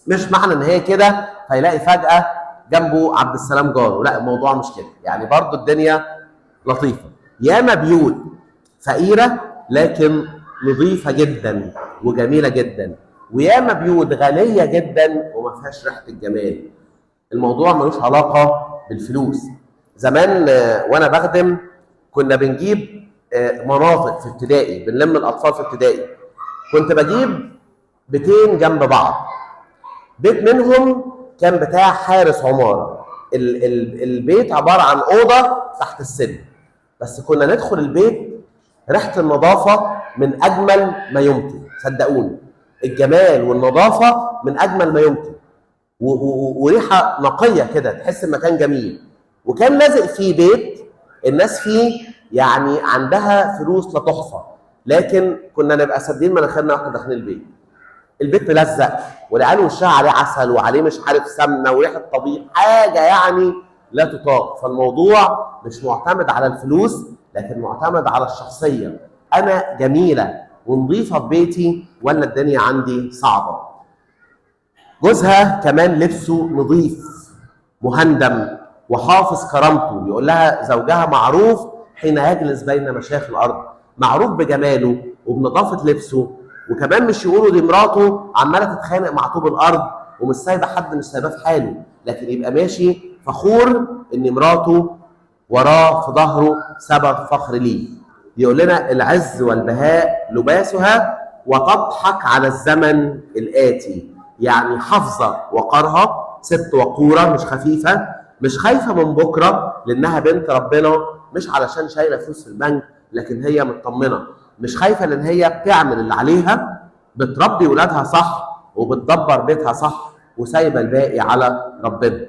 مش معنى ان هي كده فيلاقي فجاه جنبه عبد السلام جاره، لا الموضوع مش كده، يعني برضه الدنيا لطيفه. ياما بيوت فقيره لكن نظيفه جدا وجميله جدا، وياما بيوت غنيه جدا وما فيهاش ريحه الجمال. الموضوع ملوش علاقه بالفلوس. زمان وانا بخدم كنا بنجيب مناطق في ابتدائي، بنلم الاطفال في ابتدائي، كنت بجيب بيتين جنب بعض، بيت منهم كان بتاع حارس عماره، البيت عباره عن اوضه تحت السلم، بس كنا ندخل البيت ريحه النظافه من اجمل ما يمكن، صدقوني الجمال والنظافه من اجمل ما يمكن، وريحه نقيه كده تحس المكان جميل. وكان لازق فيه بيت الناس فيه يعني عندها فلوس لا تحصى، لكن كنا نبقى سادين مناخيرنا واحنا داخلين البيت. البيت ملزق والعيال وشها عليه عسل وعليه مش عارف سمنه وريحه طبيخ، حاجه يعني لا تطاق. فالموضوع مش معتمد على الفلوس لكن معتمد على الشخصيه، انا جميله ونظيفه في بيتي ولا الدنيا عندي صعبه. جوزها كمان لبسه نظيف مهندم وحافظ كرامته، يقول لها زوجها معروف حين يجلس بين مشايخ الارض، معروف بجماله وبنظافه لبسه. وكمان مش يقولوا دي مراته عماله تتخانق مع طوب الارض ومش سايبه حد، مش سايباه في حاله، لكن يبقى ماشي فخور ان مراته وراه في ظهره سبب فخر ليه. يقول لنا العز والبهاء لباسها وتضحك على الزمن الآتي، يعني حافظه وقارها، ست وقوره مش خفيفه، مش خايفه من بكره لانها بنت ربنا، مش علشان شايله فلوس في البنك لكن هي مطمنه، مش خايفه لان هي بتعمل اللي عليها، بتربي ولادها صح وبتدبر بيتها صح وسايبه الباقي على ربنا.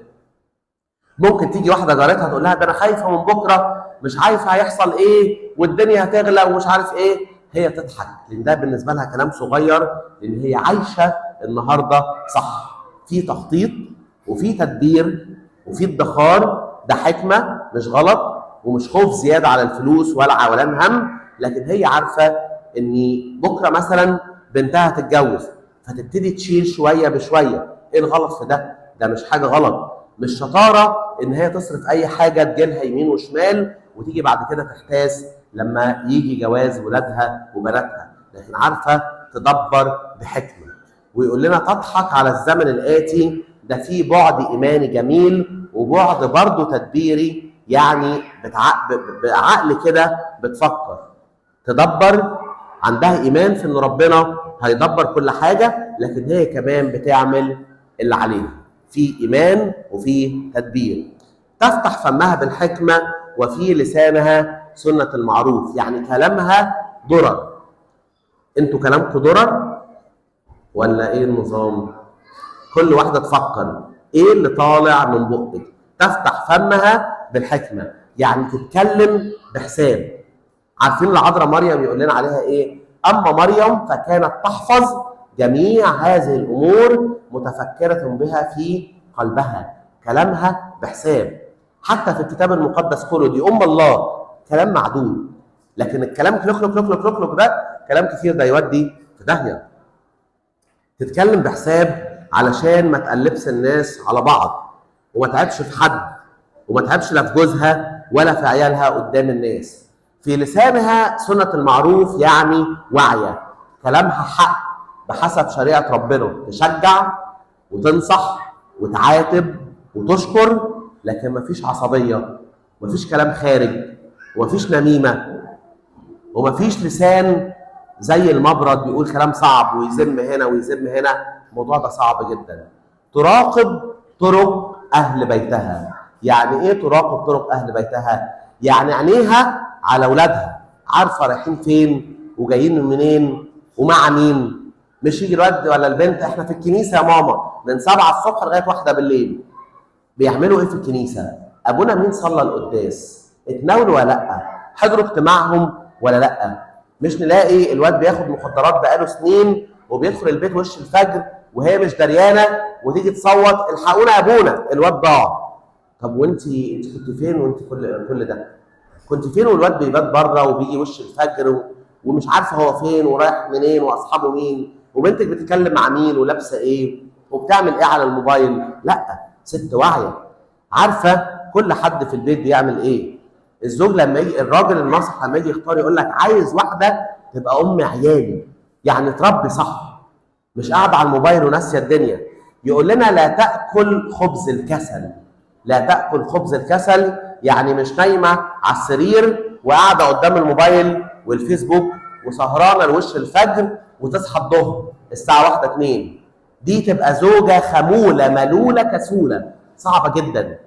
ممكن تيجي واحده جارتها تقول لها ده انا خايفه من بكره، مش عارفه هيحصل ايه والدنيا هتغلى ومش عارف ايه، هي تضحك لان ده بالنسبه لها كلام صغير، لان هي عايشه النهارده صح، في تخطيط وفي تدبير وفي ادخار، ده حكمه مش غلط ومش خوف زياده على الفلوس ولا عولان هم، لكن هي عارفه ان بكره مثلا بنتها تتجوز فتبتدي تشيل شويه بشويه. ايه الغلط في ده؟ ده مش حاجه غلط، مش شطاره ان هي تصرف اي حاجه تجيلها يمين وشمال وتيجي بعد كده تحتاس لما يجي جواز ولادها وبناتها، لكن عارفه تدبر بحكمه. ويقول لنا تضحك على الزمن الاتي، ده فيه بعد ايماني جميل وبعد برضه تدبيري، يعني بعقل كده بتفكر تدبر، عندها ايمان في ان ربنا هيدبر كل حاجه، لكن هي كمان بتعمل اللي عليها، في ايمان وفي تدبير. تفتح فمها بالحكمه وفي لسانها سنه المعروف، يعني كلامها درر. انتوا كلامكم درر ولا ايه النظام؟ كل واحده تفكر ايه اللي طالع من بقك. تفتح فمها بالحكمه يعني تتكلم بحساب. عارفين العذراء مريم يقول لنا عليها ايه؟ اما مريم فكانت تحفظ جميع هذه الامور متفكره بها في قلبها، كلامها بحساب. حتى في الكتاب المقدس كله دي الله كلام معدود، لكن الكلام كلوك ده كلام كثير ده يودي في داهيه. تتكلم بحساب علشان ما تقلبش الناس على بعض، وما تعبش في حد، وما تعبش لا في جوزها ولا في عيالها قدام الناس. في لسانها سنة المعروف يعني واعية، كلامها حق بحسب شريعة ربنا، تشجع وتنصح وتعاتب وتشكر، لكن مفيش عصبية، مفيش كلام خارج، ومفيش نميمة، ومفيش لسان زي المبرد بيقول كلام صعب ويذم هنا ويذم هنا. الموضوع ده صعب جدا. تراقب طرق أهل بيتها. يعني إيه تراقب طرق أهل بيتها؟ يعني عينيها على أولادها، عارفة رايحين فين وجايين منين ومع مين. مش يجي الواد ولا البنت احنا في الكنيسة يا ماما من 7 الصبح لغاية 1 بالليل. بيعملوا ايه في الكنيسة؟ أبونا مين صلى القداس؟ اتناولوا ولا لأ؟ حضروا اجتماعهم ولا لأ؟ مش نلاقي الواد بياخد مخدرات بقاله سنين وبيدخل البيت وش الفجر وهي مش دريانه وتيجي تصوت الحقونا يا ابونا الواد ضاع. طب وانت كنت فين وانت كل ده؟ كنت فين والواد بيبات بره وبيجي وش الفجر ومش عارفه هو فين ورايح منين واصحابه مين وبنتك بتتكلم مع مين ولابسه ايه وبتعمل ايه على الموبايل؟ لا، ست واعيه عارفه كل حد في البيت بيعمل ايه. الزوج لما يجي الراجل الناصح لما يجي يختار يقول لك عايز واحده تبقى ام عيالي، يعني تربي صح، مش قاعده على الموبايل وناسيه الدنيا. يقول لنا لا تاكل خبز الكسل. لا تاكل خبز الكسل يعني مش نايمه على السرير وقاعده قدام الموبايل والفيسبوك وسهرانه لوش الفجر وتصحى الظهر الساعه 1 2. دي تبقى زوجه خموله ملوله كسوله، صعبه جدا.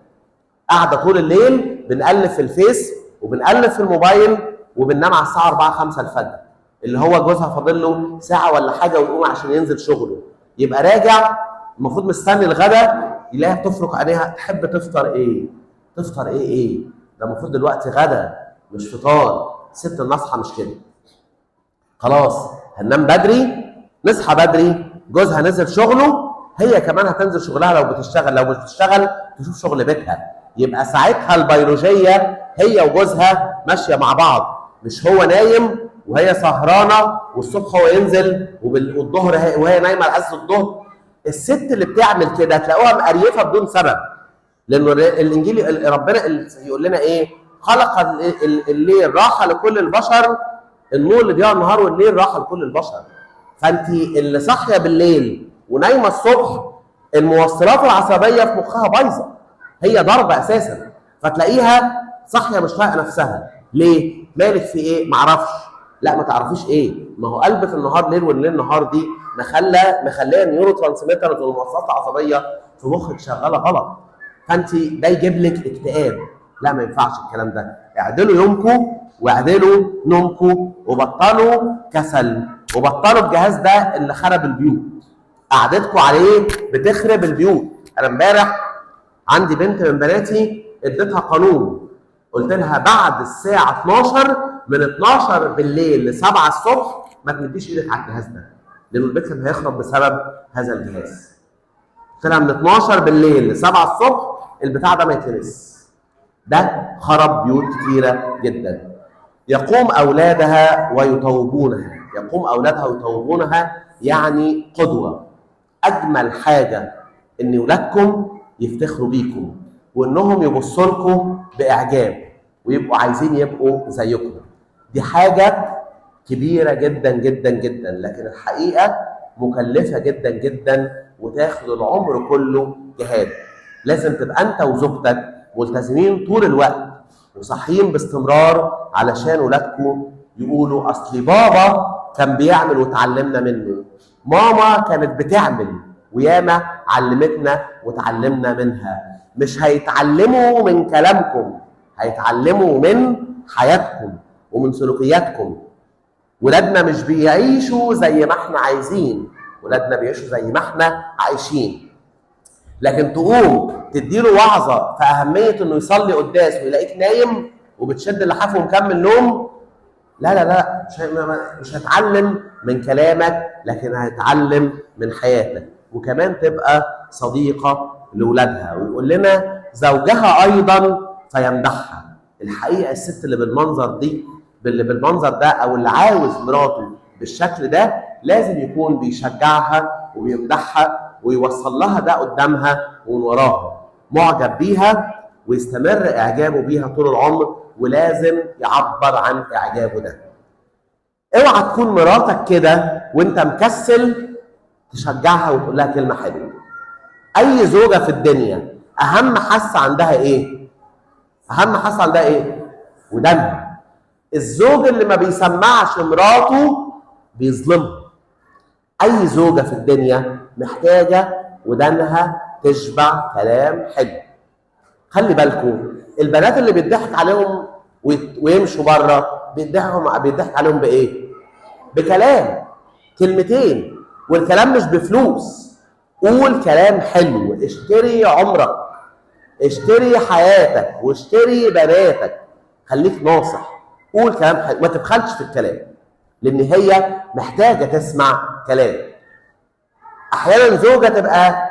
قاعده طول الليل بنقلب في الفيس وبنقلب في الموبايل وبننام على الساعه 4 5 الفجر، اللي هو جوزها فاضل له ساعه ولا حاجه ويقوم عشان ينزل شغله، يبقى راجع المفروض مستني الغدا يلاقيها بتفرك عينيها تحب تفطر ايه؟ تفطر ايه؟ ده المفروض دلوقتي غدا مش فطار. ست النصحى مش كده. خلاص هننام بدري نصحى بدري، جوزها نزل شغله هي كمان هتنزل شغلها لو بتشتغل، لو بتشتغل تشوف شغل بيتها، يبقى ساعتها البيولوجيه هي وجوزها ماشيه مع بعض، مش هو نايم وهي سهرانه والصبح هو ينزل والظهر وهي نايمه لعز الظهر. الست اللي بتعمل كده تلاقوها مقريفه بدون سبب، لانه الانجيل ربنا يقول لنا ايه؟ خلق الليل راحه لكل البشر، النور اللي بيقع النهار والليل راحه لكل البشر. فانت اللي صاحيه بالليل ونايمه الصبح الموصلات العصبيه في مخها بايظه، هي ضربه اساسا، فتلاقيها صاحيه مش طايقه نفسها. ليه؟ مالك في ايه؟ معرفش. لا ما تعرفيش ايه؟ ما هو قلبة النهار ليل والليل نهار دي مخليه النيورو ترانسميترز والموصلات العصبيه في مخك شغاله غلط، فانت ده يجيب لك اكتئاب. لا ما ينفعش الكلام ده. اعدلوا يومكم واعدلوا نومكم وبطلوا كسل وبطلوا الجهاز ده اللي خرب البيوت. قعدتكم عليه بتخرب البيوت. انا امبارح عندي بنت من بناتي اديتها قانون، قلت لها بعد الساعه 12 من 12 بالليل ل 7 الصبح ما تمديش ايدك على الجهاز ده لان البيت كان هيخرب بسبب هذا الجهاز. قلت لها من 12 بالليل ل 7 الصبح البتاع ده ما يتلمس. ده خرب بيوت كتيره جدا. يقوم اولادها ويطوبونها. يقوم اولادها ويطوبونها يعني قدوه. اجمل حاجه ان اولادكم يفتخروا بيكم، وانهم يبصوا لكم باعجاب ويبقوا عايزين يبقوا زيكم. دي حاجه كبيره جدا جدا جدا، لكن الحقيقه مكلفه جدا جدا وتاخد العمر كله جهاد. لازم تبقى انت وزوجتك ملتزمين طول الوقت وصاحيين باستمرار علشان ولادكم يقولوا اصل بابا كان بيعمل وتعلمنا منه، ماما كانت بتعمل وياما علمتنا وتعلمنا منها. مش هيتعلموا من كلامكم، هيتعلموا من حياتكم ومن سلوكياتكم. ولادنا مش بيعيشوا زي ما احنا عايزين، ولادنا بيعيشوا زي ما احنا عايشين. لكن تقوم تديله وعظه في اهميه انه يصلي قداس ويلاقيك نايم وبتشد اللحاف ومكمل نوم، لا لا لا، مش هتعلم من كلامك، لكن هتعلم من حياتك. وكمان تبقى صديقه لاولادها. ويقول لنا زوجها ايضا فيمدحها. الحقيقه الست اللي بالمنظر ده او اللي عاوز مراته بالشكل ده لازم يكون بيشجعها وبيمدحها ويوصل لها ده قدامها ومن وراها، معجب بيها ويستمر اعجابه بيها طول العمر، ولازم يعبر عن اعجابه ده. اوعى تكون مراتك كده وانت مكسل تشجعها وتقول لها كلمه حلوه. اي زوجه في الدنيا اهم حاسه عندها ايه؟ اهم حاسه عندها ايه؟ ودانها. الزوج اللي ما بيسمعش مراته بيظلمها. اي زوجه في الدنيا محتاجه ودانها تشبع كلام حلو. خلي بالكم البنات اللي بيضحك عليهم ويمشوا بره بيضحك عليهم بايه؟ بكلام، كلمتين، والكلام مش بفلوس. قول كلام حلو، اشتري عمرك، اشتري حياتك، واشتري بناتك. خليك ناصح، قول كلام حلو، ما تبخلش في الكلام، لان هي محتاجه تسمع كلام. احيانا زوجه تبقى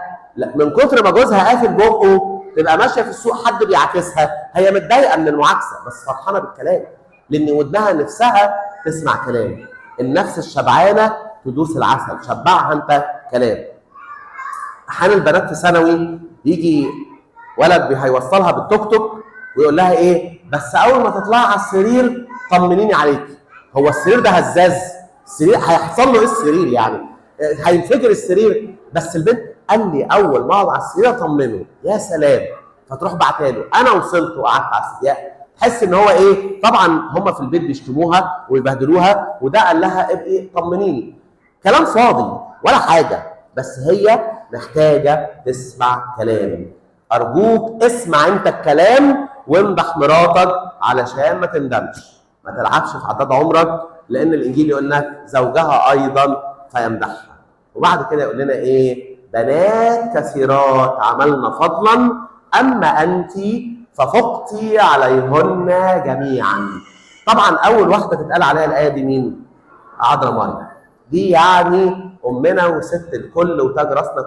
من كتر ما جوزها قافل بقه تبقى ماشيه في السوق حد بيعاكسها، هي متضايقه من المعاكسه بس فرحانه بالكلام، لان ودنها نفسها تسمع كلام. النفس الشبعانه تدوس العسل، شبعها انت كلام. احيانا البنات في ثانوي يجي ولد هيوصلها بالتوك توك ويقول لها ايه؟ بس اول ما تطلعي على السرير طمنيني عليكي. هو السرير ده هزاز؟ السرير هيحصل له ايه؟ السرير يعني هينفجر السرير؟ بس البنت قال لي اول ما اقعد على السرير اطمنه. يا سلام، فتروح بعتها انا وصلت وقعدت على السرير. تحس ان هو ايه؟ طبعا هم في البيت بيشتموها ويبهدلوها، وده قال لها ابقي طمنيني. كلام فاضي ولا حاجه، بس هي محتاجه تسمع كلام. ارجوك اسمع انت الكلام وامدح مراتك علشان ما تندمش، ما تلعبش في عداد عمرك، لان الانجيل يقول لك زوجها ايضا فيمدحها. وبعد كده يقول لنا ايه؟ بنات كثيرات عملن فضلا اما انت ففقت عليهن جميعا. طبعا اول واحده تتقال عليها الايه دي مين؟ عذراء مريم. دي يعني امنا وست الكل وتاج راسنا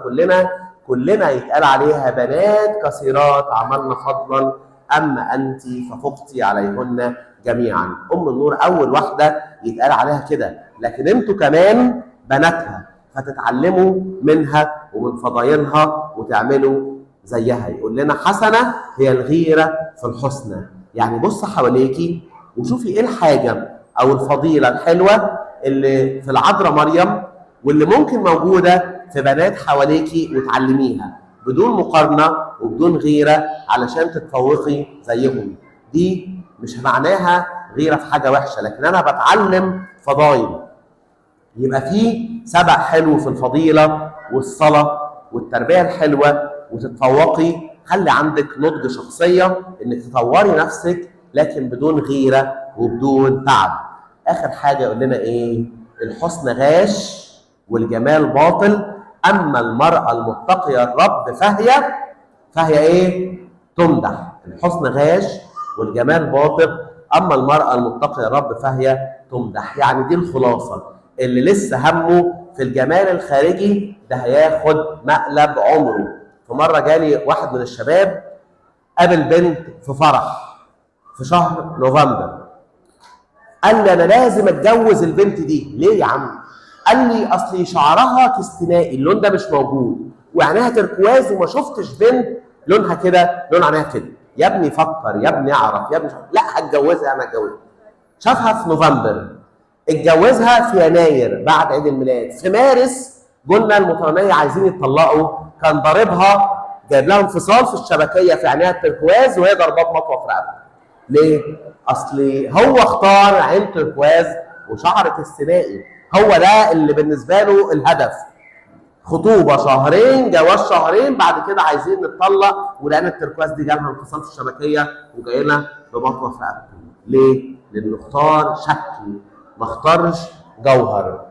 كلنا يتقال عليها بنات كثيرات عملن فضلا اما انت ففقت عليهن جميعا. ام النور اول واحده يتقال عليها كده، لكن انتوا كمان بناتها فتتعلموا منها ومن فضايلها وتعملوا زيها. يقول لنا حسنه هي الغيره في الحسنى. يعني بص حواليكي وشوفي ايه الحاجه او الفضيله الحلوه اللي في العذراء مريم واللي ممكن موجوده في بنات حواليكي وتعلميها بدون مقارنه وبدون غيره علشان تتفوقي زيهم. دي مش معناها غيره في حاجه وحشه، لكن انا بتعلم فضايل. يبقى في سبق حلو في الفضيله والصلاه والتربيه الحلوه وتتفوقي. خلي عندك نضج شخصيه انك تطوري نفسك لكن بدون غيره وبدون تعب. اخر حاجه يقول لنا ايه؟ الحسن غاش والجمال باطل اما المراه المتقيه الرب فهي ايه؟ تمدح. الحسن غاش والجمال باطل اما المراه المتقيه الرب فهي تمدح. يعني دي الخلاصه. اللي لسه همه في الجمال الخارجي ده هياخد مقلب عمره. في مره جالي واحد من الشباب قابل بنت في فرح في شهر نوفمبر، قال لي انا لازم اتجوز البنت دي. ليه يا عم؟ قال لي اصلي شعرها كستنائي، اللون ده مش موجود، وعينيها تركواز، وما شفتش بنت لونها كده، لون عينيها كده. يا ابني فكر، يا ابني اعرف، يا ابني لا هتجوزها، انا هتجوزها. شافها في نوفمبر، اتجوزها في يناير بعد عيد الميلاد. في مارس قلنا المتغنية عايزين يتطلقوا، كان ضاربها جايب لها انفصال في الشبكيه في عينيها التركواز وهي ضرباه بمطوه في رقبتها. ليه؟ اصل هو اختار عين تركواز وشعر الثنائي، هو ده اللي بالنسبه له الهدف. خطوبه شهرين، جواز شهرين، بعد كده عايزين نتطلق، ولان التركواز دي جالها انفصال في الشبكيه وجاي لنا بمطوه في رقبته. ليه؟ لانه اختار شكل، ما اختارش جوهر.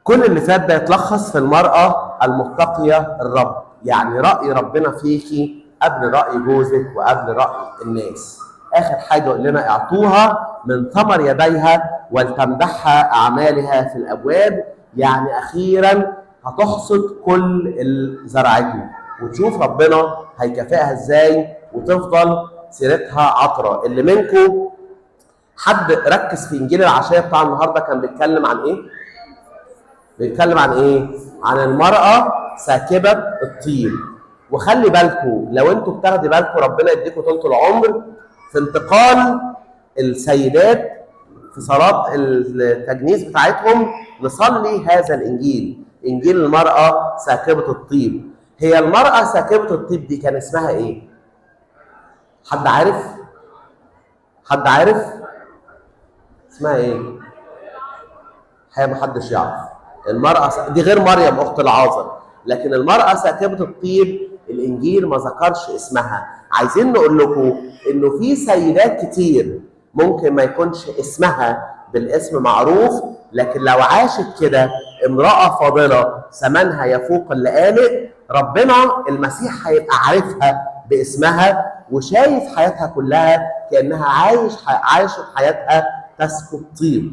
كل اللي فات ده يتلخص في المرأة المتقية الرب، يعني رأي ربنا فيكي قبل رأي جوزك وقبل رأي الناس. آخر حاجة يقول لنا اعطوها من ثمر يديها ولتمدحها أعمالها في الأبواب، يعني أخيرا هتحصد كل اللي زرعته، وتشوف ربنا هيكافئها ازاي وتفضل سيرتها عطرة. اللي منكم حد ركز في إنجيل العشية بتاع النهارده كان بيتكلم عن إيه؟ بيتكلم عن ايه؟ عن المرأة ساكبة الطيب. وخلي بالكم لو انتوا بتاخدي بالكم ربنا يديكم طول العمر في انتقال السيدات في صلاة التجنيز بتاعتهم نصلي هذا الانجيل، انجيل المرأة ساكبة الطيب. هي المرأة ساكبة الطيب دي كان اسمها ايه؟ حد عارف؟ حد عارف؟ اسمها ايه؟ الحقيقة محدش يعرف. المرأة دي غير مريم أخت العازر، لكن المرأة ساكبة الطيب الإنجيل ما ذكرش اسمها. عايزين نقول لكم إنه في سيدات كتير ممكن ما يكونش اسمها بالاسم معروف، لكن لو عاشت كده امرأة فاضلة ثمنها يفوق اللآلئ، ربنا المسيح هيبقى عارفها باسمها وشايف حياتها كلها كأنها عايشة حياتها تسكب طيب،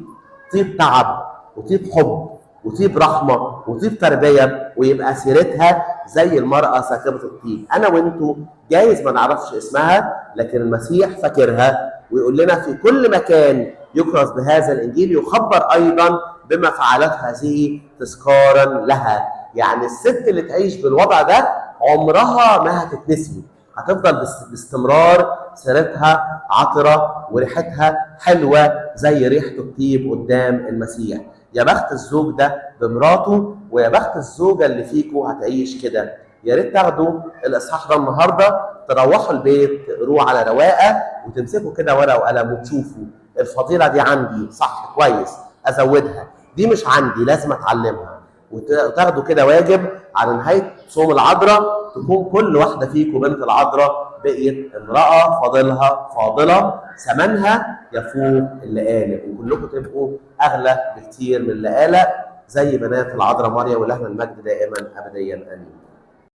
طيب تعب وطيب حب وطيب رحمه وطيب تربيه، ويبقى سيرتها زي المراه ساكبه الطيب. انا وانتوا جايز ما نعرفش اسمها، لكن المسيح فاكرها ويقول لنا في كل مكان يكرز بهذا الانجيل يخبر ايضا بما فعلت هذه تذكارا لها. يعني الست اللي تعيش بالوضع ده عمرها ما هتتنسي، هتفضل باستمرار سيرتها عطره وريحتها حلوه زي ريحه الطيب قدام المسيح. يا بخت الزوج ده بمراته، ويا بخت الزوجه اللي فيكم هتعيش كده. يا ريت تاخدوا الاصحاح ده النهارده تروحوا البيت تقروه على رواقه وتمسكوا كده ورقه وقلم وتشوفوا الفضيله دي عندي صح كويس ازودها، دي مش عندي لازم اتعلمها، وتاخدوا كده واجب على نهايه صوم العذراء تكون كل واحده فيكم بنت العذراء بقيت امراه فاضله ثمنها يفوق اللآلئ، وكلكم تبقوا اغلى بكتير من اللآلئ زي بنات العذراء مريم، ولها المجد دائما ابديا امين.